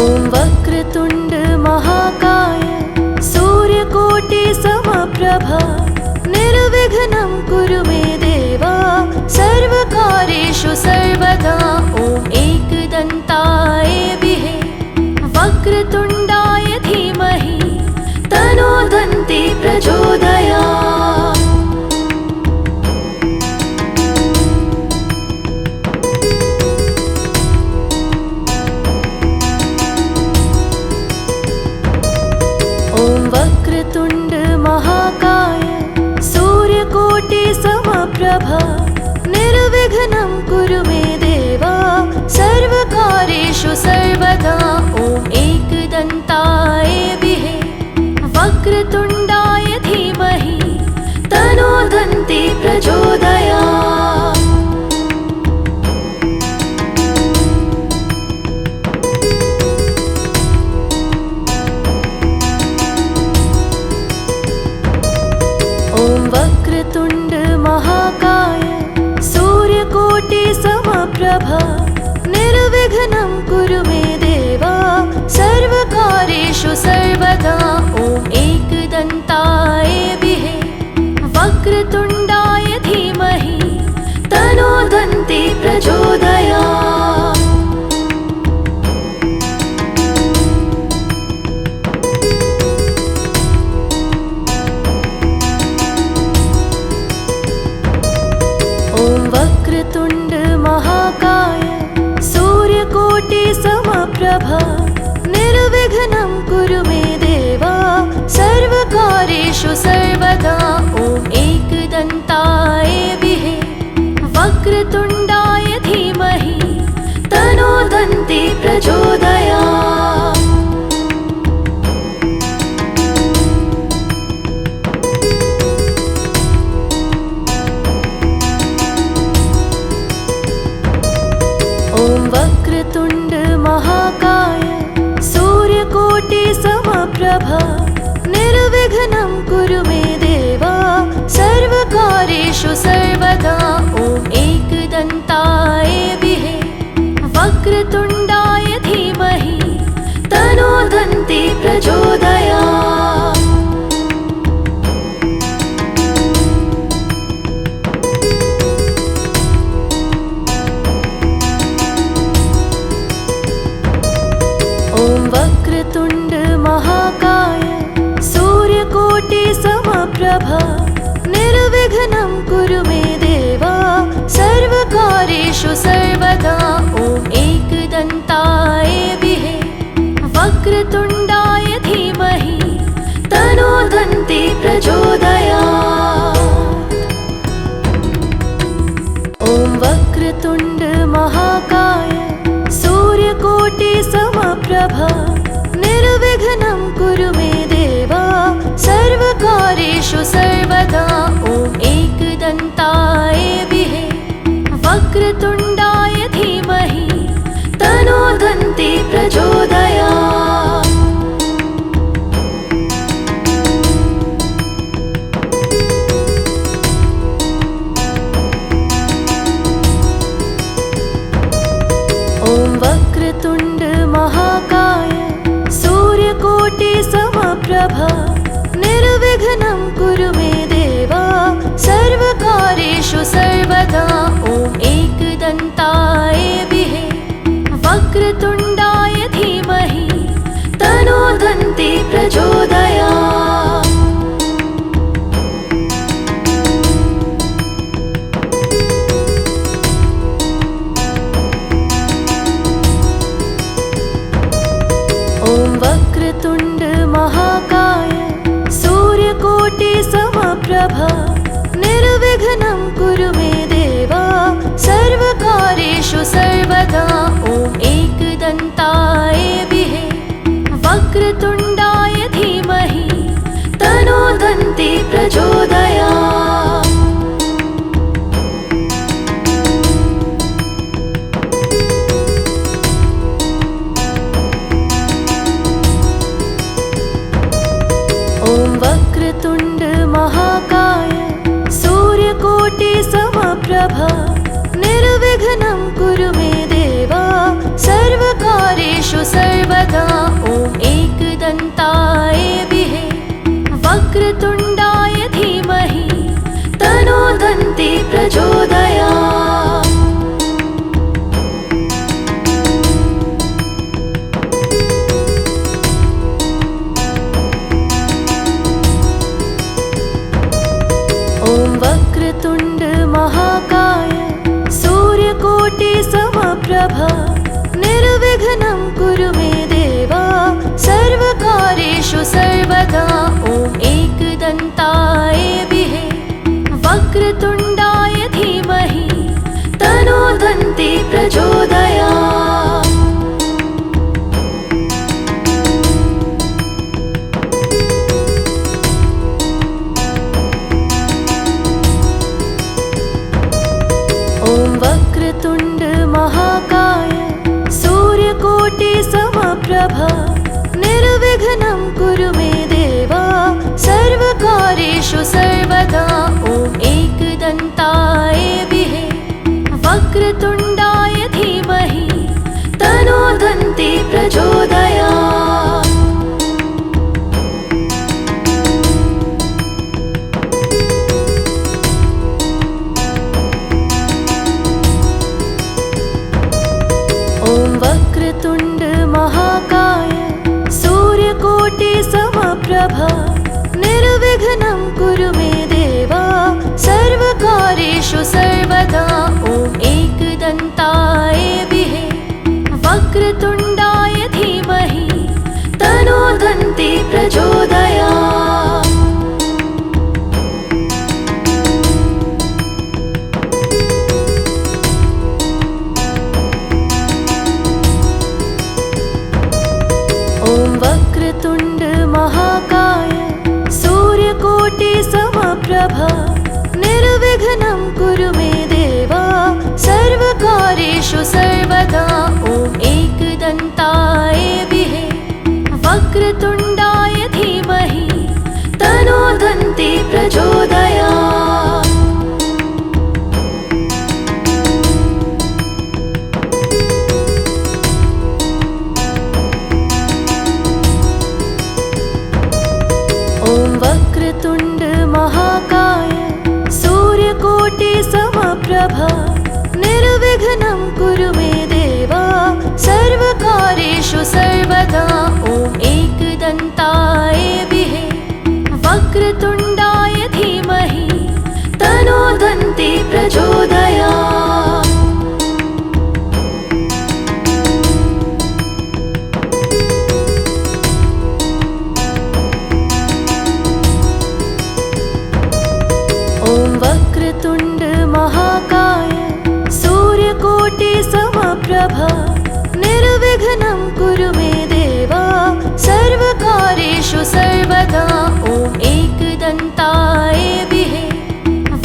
ॐ वक्रतुण्ड महाकाय सूर्यकोटि समप्रभा निर्विघ्नं कुरु मे देवा सर्वकार्येषु सर्वदा ॐ एकदन्ताय विहे वक्रतुण्डाय धीमहि तन्नो दन्ती प्रचोदयात्। ॐ वक्रतुण्ड महाकाय सूर्यकोटि समप्रभा निर्विघ्नं कुरु मे देवा सर्वकार्येषु सर्वदा ॐ एकदन्ताय विहे वक्रतुण्डाय धीमहि तन्नो दन्ती प्रचोदयात्। ॐ वक्रतुण्ड महाकाय सूर्यकोटि समप्रभा निर्विघ्नं कुरु मे देवा सर्वकार्येषु सर्वदा ॐ एकदन्ताय विहे वक्रतुण्डाय धीमहि तन्नो दन्ती प्रचोदयात्। ॐ वक्रतुण्ड महाकाय सूर्यकोटि समप्रभा निर्विघ्नं कुरु मे देवा सर्वकार्येषु सर्वदा ॐ एकदन्ताय विहे वक्रतुण्डाय धीमहि तन्नो दन्ती प्रचोदयात्। ॐ वक्रतुण्ड महाकाय सूर्यकोटि समप्रभा निर्विघ्नं कुरु मे देवा सर्वकार्येषु सर्वदा ॐ एकदन्ताय विहे वक्रतुण्डाय धीमहि तन्नो दन्ती प्रचोदयात्। ॐ वक्रतुण्ड महाकाय सूर्यकोटि समप्रभा निर्विघ्नं कुरु मे देवा सर्वकार्येषु सर्वदा ॐ एकदन्ताय विहे वक्रतुण्डाय धीमहि तन्नो दन्ती प्रचोदयात्। ॐ वक्रतुण्ड महाकाय सूर्यकोटि समप्रभा निर्विघ्नं कुरु मे देवा सर्वकार्येषु सर्वदा ॐ एकदन्ताय विहे वक्रतुण्डाय प्रचोदयात्। ॐ वक्रतुण्ड महाकाय सूर्यकोटि समप्रभा निर्विघ्नं कुरु मे देव सर्वकार्येषु सर्वदा। ॐ एकदन्ताय विहे वक्रतुण्डाय धीमहि तन्नो दन्ती प्रचोदयात्। ॐ वक्रतुण्ड महाकाय सूर्यकोटि समप्रभा निर्विघ्नं कुरु मे देव सर्वकार्येषु सर्वदा। ॐ एकदन्ताय विहे वक्रतुण्डाय धीमहि तन्नो दन्ती प्रचोदयात्। ॐ वक्रतुण्ड महाकाय सूर्यकोटि समप्रभा निर्विघ्नं कुरु मे देव सर्वकार्येषु सर्वदा। ॐ एकदन्ताय विहे वक्रतुण्डाय धीमहि तन्नो दन्ती प्रचोदयात्। ॐ वक्रतुण्ड महाकाय सूर्यकोटि समप्रभा निर्विघ्नं कुरु मे देव सर्वकार्येषु सर्वदा। ॐ एकदन्ताय विहे वक्रतुण्डाय धीमहि तन्नो दन्ती प्रचोदयात्। ॐ वक्रतुण्ड महाकाय सूर्यकोटि समप्रभा निर्विघ्नं कुरु मे देव सर्वकार्येषु सर्वदा। ॐ एकदन्ताय विहे वक्रतुण्डाय धीमहि तन्नो दन्ती प्रचोदयात्। ॐ वक्रतुण्ड महाकाय सूर्यकोटि समप्रभा निर्विघ्नं कुरु मे देव सर्वकार्येषु सर्वदा। ॐ एकदन्ताय विहे वक्रतुण्डाय धीमहि तन्नो दन्ती प्रचोदयात्। ॐ वक्रतुण्ड महाकाय सूर्यकोटि समप्रभा निर्विघ्नं कुरु मे देव सर्वकार्येषु सर्वदा। ॐ एकदन्ताय विहे वक्रतुण्डाय धीमहि तन्नो दन्ती प्रचोदयात्। ॐ वक्रतुण्ड महाकाय सूर्यकोटि समप्रभा निर्विघ्नं कुरु मे देव सर्वकार्येषु सर्वदा। ॐ एकदन्ताय विहे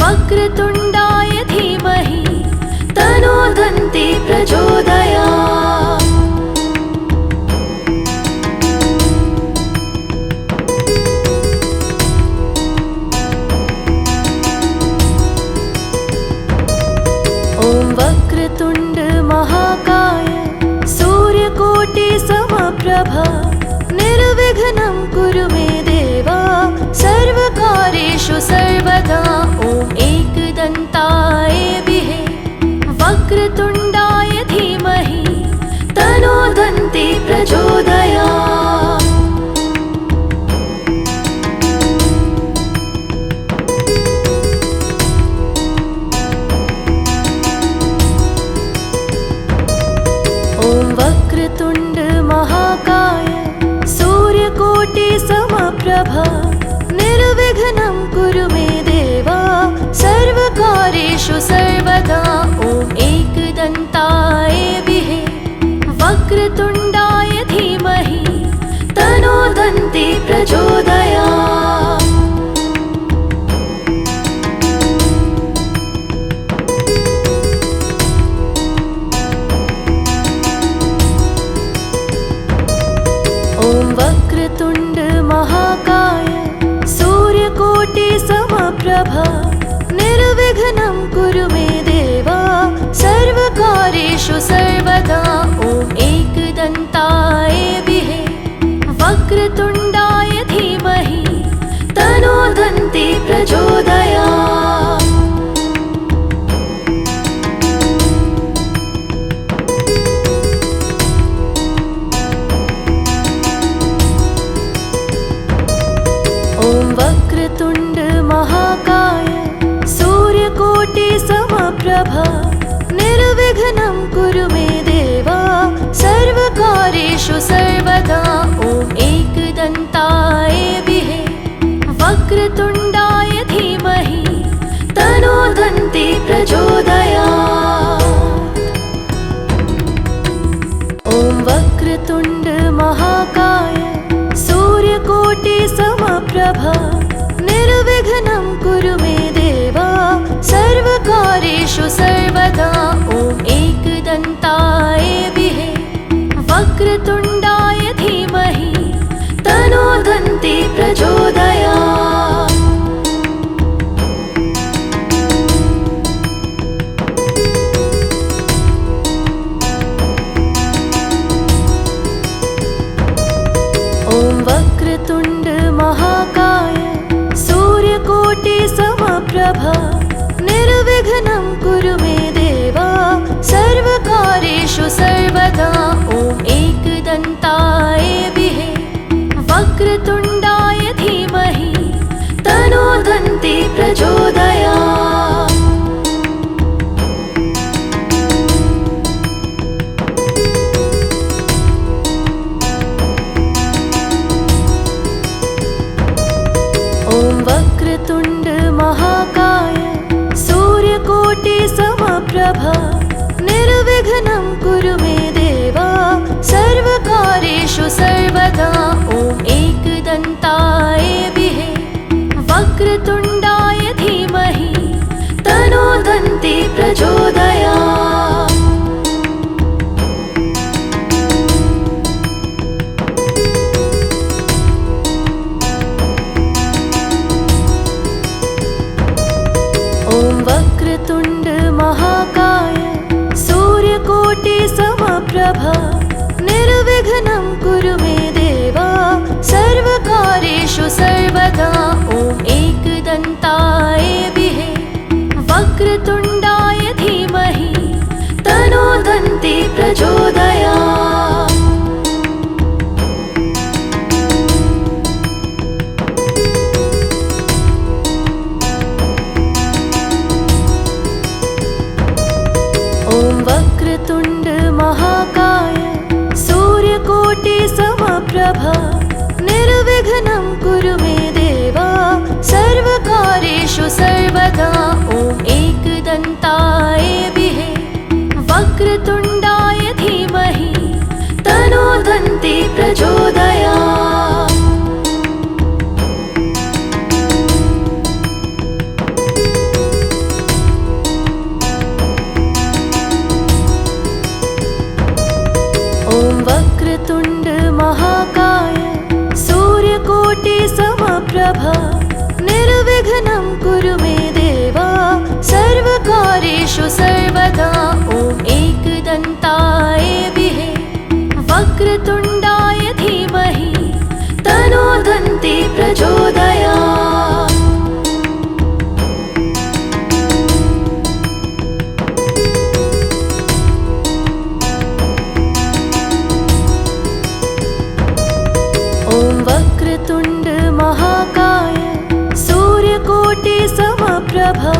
वक्रतुण्डाय धीमहि तन्नो दन्ती प्रचोदयात्। ॐ वक्रतुण्ड महाकाय सूर्यकोटि समप्रभा निर्विघ्नं कुरु मे देव सर्वकार्येषु सर्वदा। ॐ एकदन्ताय विहे वक्रतुण्डाय धीमहि तन्नो दन्ती प्रचोदयात्। समप्रभा निर्विघ्नं कुरु मे देवा सर्वकार्येषु सर्वदा ॐ एकदन्ताय विहे वक्रतुण्डाय धीमहि तन्नो दन्ती प्रचोदयात्। ॐ वक्रतुण्ड महाकाय सूर्यकोटि समप्रभा निर्विघ्नं कुरु मे देवा सर्वकार्येषु सर्वदा ॐ एकदन्ताय विहे वक्रतुण्डाय धीमहि तन्नो दन्ती प्रचोदयात्। ॐ वक्रतुण्ड महाकाय सूर्यकोटि समप्रभा निर्विघ्नं कुरु मे देवा सर्वकार्येषु सर्वदा ॐ एकदन्ताय विहे वक्रतुण्डाय धीमहि तन्नो दन्ती प्रचोदयात्। ॐ वक्रतुण्ड महाकाय सूर्यकोटि समप्रभा निर्विघ्नं कुरु मे देवा सर्वकार्येषु सर्वदा ॐ एकदन्ताय विहे वक्रतुण्डाय धीमहि तन्नो दन्ती प्रचोदयात्। ॐ वक्रतुण्ड महाकाय सूर्यकोटि समप्रभा निर्विघ्नं कुरु मे देवा सर्वकार्येषु सर्वदा ॐ एकदन्ताय विहे वक्रतुण्डाय धीमहि तन्नो दन्ती प्रचोदयात्। ॐ वक्रतुण्ड महाकाय सूर्यकोटि समप्रभा निर्विघ्नं कुरु मे देवा सर्वकार्येषु सर्वदा ॐ एकदन्ताय विहे वक्रतुण्डाय धीमहि तन्नो दन्ती प्रचोदयात्। ॐ वक्रतुण्ड महाकाय सूर्यकोटि समप्रभा निर्विघ्नं कुरु मे देवा सर्वकार्येषु सर्वदा ॐ एकदन्ताय विहे वक्रतुण्डाय धीमहि तन्नो दन्ती प्रचोदयात्। ॐ वक्रतुण्ड महाकाय सूर्यकोटि समप्रभा निर्विघ्नं कुरु मे देवा सर्वकार्येषु सर्वदा ॐ एकदन्ताय विहे वक्रतुण्डाय धीमहि तन्नो दन्ती प्रचोदयात्। ॐ वक्रतुण्ड महाकाय सूर्यकोटि समप्रभा निर्विघ्नं कुरु मे देवा सर्वकार्येषु सर्वदा ॐ एकदन्ताय विहे वक्रतुण्डाय धीमहि तन्नो दन्ती प्रचोदयात्। ॐ वक्रतुण्ड महाकाय सूर्यकोटि समप्रभा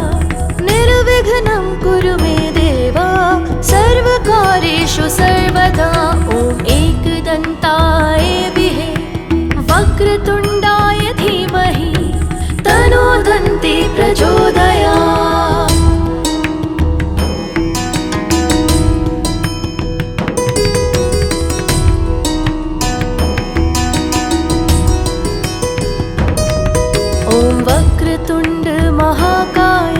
निर्विघ्नं कुरु मे देवा सर्वकार्येषु सर्वदा ॐ एकदन्ताय विहे वक्रतुण्डाय वक्रतुण्ड महाकाय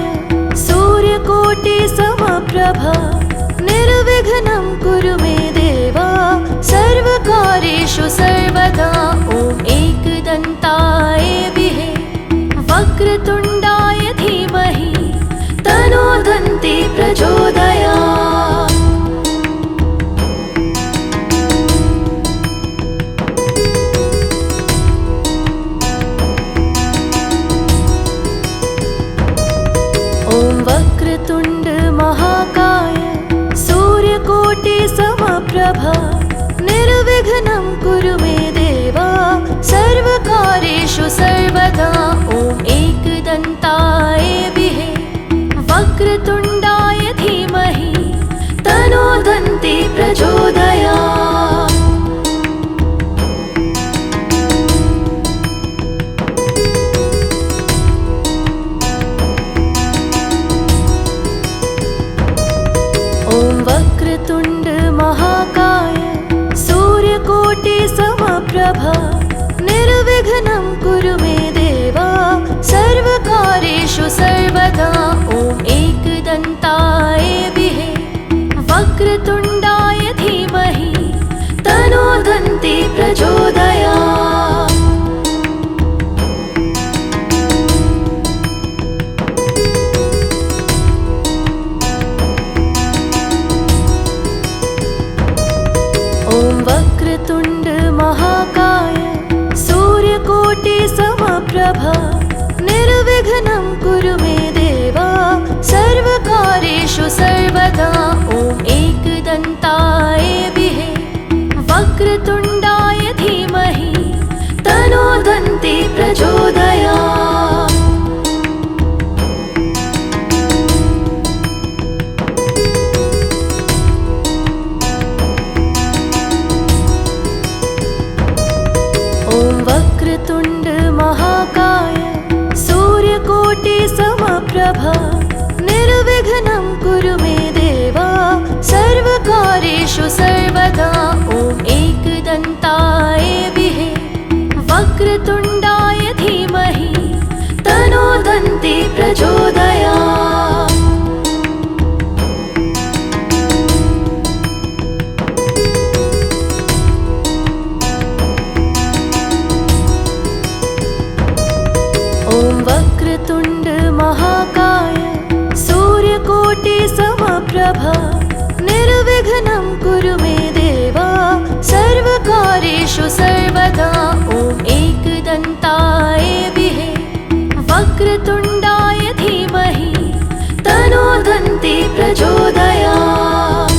सूर्यकोटि समप्रभा निर्विघ्नं कुरु मे देवा सर्वकार्येषु सर्वदा ॐ एकदन्ताय विहे वक्रतुण्डाय धीमहि तन्नो दन्ती प्रचोदयात्। ॐ वक्रतुण्ड महाकाय सूर्यकोटि समप्रभा निर्विघ्नं कुरु मे देवा सर्वकार्येषु सर्वदा ॐ एकदन्ताय विहे वक्रतुण्डाय धीमहि तन्नो दन्ती प्रचोदयात्। ॐ वक्रतुण्ड महाकाय सूर्यकोटि समप्रभा निर्विघ्नं कुरु मे देवा सर्वकार्येषु सर्वदा ॐ एकदन्ताय विहे वक्रतुण्डाय धीमहि तन्नो दन्ती प्रचोदयात्। ॐ वक्रतुण्ड महाकाय सूर्यकोटि समप्रभा निर्विघ्नं कुरु मे देवा सर्वकार्येषु सर्वदा ॐ एकदन्ताय विहे वक्रतुण्डाय धीमहि तन्नो दन्ती प्रचोदयात्। ॐ वक्रतुण्ड महाकाय सूर्यकोटि समप्रभा निर्विघ्नं कुरु मे देवा सर्वकार्येषु सर्वदा ॐ एकदन्ताय विहे वक्रतुण्डाय धीमहि तन्नो दन्ती प्रचोदयात्। ॐ वक्रतुण्ड महाकाय सूर्यकोटि समप्रभा निर्विघ्नं कुरु मे देवा सर्वकार्येषु सर्वदा ॐ एकदन्ताय विहे वक्रतुण्डाय धीमहि तन्नो दन्ती प्रचोदयात्।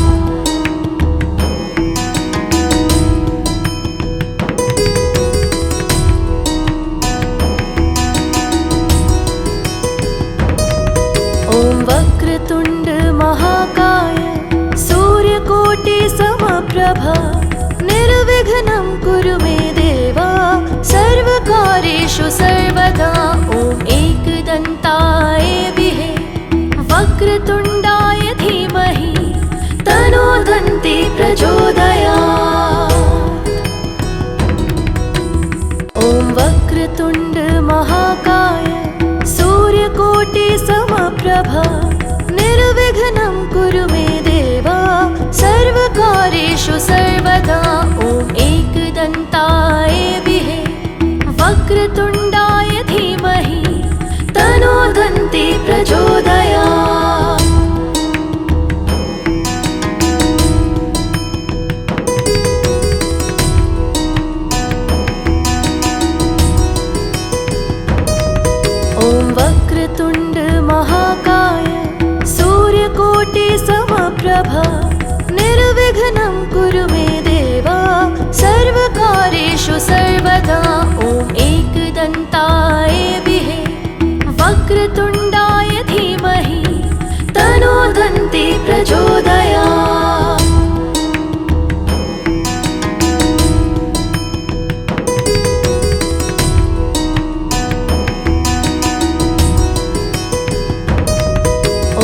ॐ वक्रतुण्ड महाकाय सूर्यकोटि समप्रभा निर्विघ्नं कुरु मे देवा सर्वकार्येषु सर्वदा ॐ एकदन्ताय विहे वक्रतुण्डाय धीमहि तन्नो दन्ती प्रचोदयात्। ॐ वक्रतुण्ड महाकाय सूर्यकोटि समप्रभा निर्विघ्नं कुरु मे देवा सर्वकार्येषु सर्वदा ॐ एकदन्ताय विहे वक्रतुण्डाय धीमहि तन्नो दन्ती प्रचोदयात्। ॐ वक्रतुण्ड महाकाय सूर्यकोटि समप्रभा निर्विघ्नं कुरु मे देवा सर्वकार्येषु सर्वदा ॐ एकदन्ताय विहे वक्रतुण्डाय धीमहि तन्नो दन्ती प्रचोदयात्।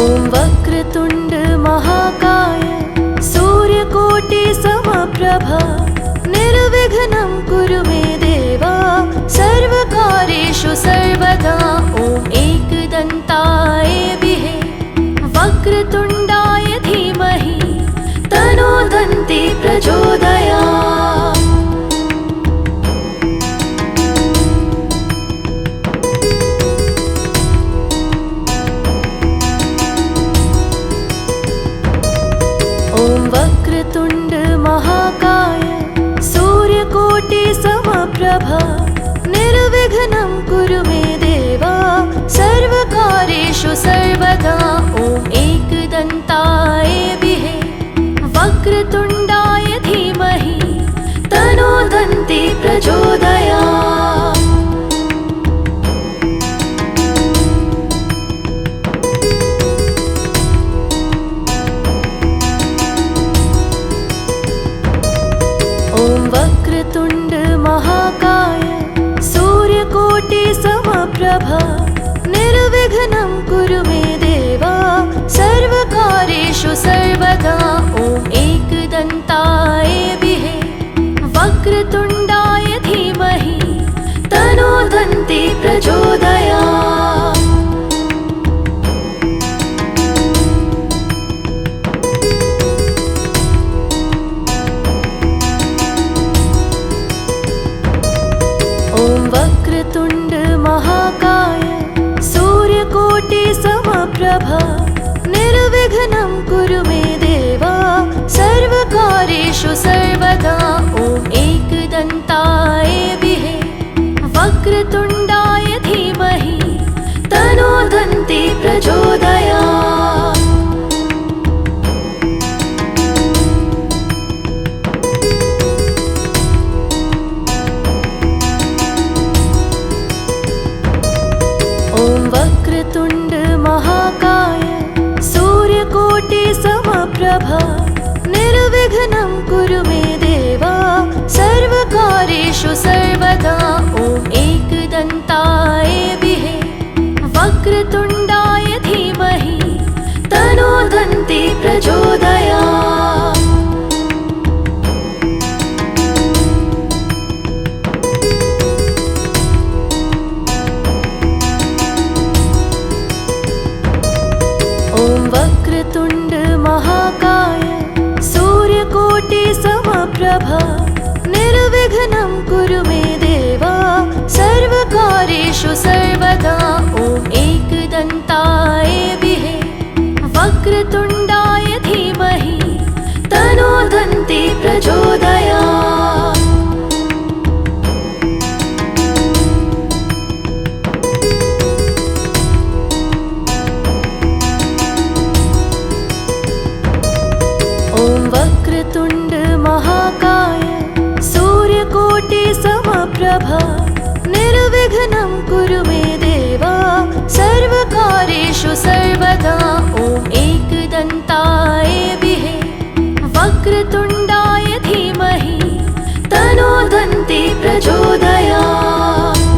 ॐ वक्रतुण्ड महाकाय सूर्यकोटि समप्रभा निर्विघ्नं कुरु मे देवा सर्वकार्येषु सर्वदा समप्रभा निर्विघ्नं कुरु मे देवा सर्वकार्येषु सर्वदा ॐ एकदन्ताय विहे वक्रतुण्डाय धीमहि तन्नो दन्ती प्रचोदयात्। ॐ वक्रतुण्ड महाकाय सूर्यकोटि समप्रभा निर्विघ्नं कुरु मे देवा सर्वकार्येषु सर्वदा ॐ एकदन्ताय विहे वक्रतुण्डाय धीमहि तन्नो दन्ती प्रचोदयात्। ॐ वक्रतुण्ड महाकाय सूर्यकोटि समप्रभा निर्विघ्नं कुरु मे देवा सर्वकार्येषु सर्वदा ॐ एकदन्ताय विहे वक्रतुण्डाय धीमहि तन्नो दन्ती प्रचोदयात्। ॐ वक्रतुण्ड महाकाय सूर्यकोटि समप्रभा निर्विघ्नं कुरु मे देवा सर्वकार्येषु सर्वदा ॐ एकदन्ताय विहे वक्रतुण्डाय धीमहि तन्नो दन्ती प्रचोदयात्। ॐ वक्रतुण्ड महाकाय सूर्यकोटि समप्रभा निर्विघ्नं कुरु मे देवा सर्वकार्येषु सर्वदा ॐ एकदन्ताय विहे वक्रतुण्डाय धीमहि तन्नो दन्ती प्रचोदयात्। ॐ वक्रतुण्ड महाकाय सूर्यकोटि समप्रभा निर्विघ्नं कुरु मे देवा सर्वकार्येषु सर्वदा ॐ एकदन्ताय विहे वक्रतुण्डाय धीमहि तन्नो दन्ती प्रचोदयात्।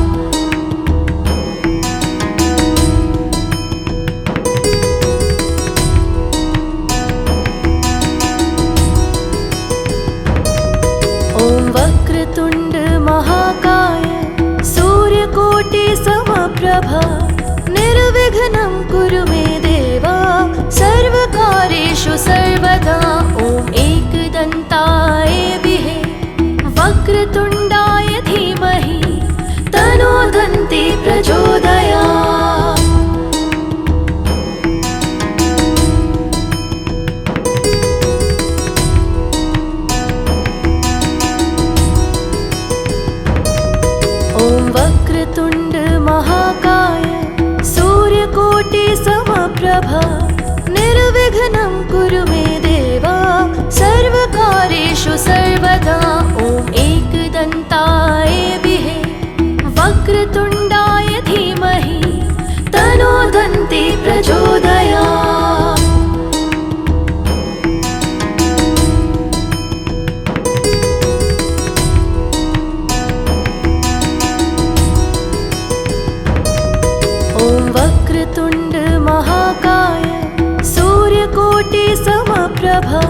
ॐ वक्रतुण्ड महाकाय सूर्यकोटि समप्रभा निर्विघ्नं कुरु मे देवा सर्वकार्येषु सर्वदा ॐ एकदन्ताय विहे वक्रतुण्डाय धीमहि तन्नो दन्ती प्रचोदयात्। ॐ वक्रतुण्ड महाकाय सूर्यकोटि समप्रभा निर्विघ्नं कुरु मे देवा सर्वकार्येषु सर्वदा ॐ एकदन्ताय विहे वक्रतुण्डाय धीमहि तन्नो दन्ती प्रचोदयात्। ॐ वक्रतुण्ड महाकाय सूर्यकोटि समप्रभा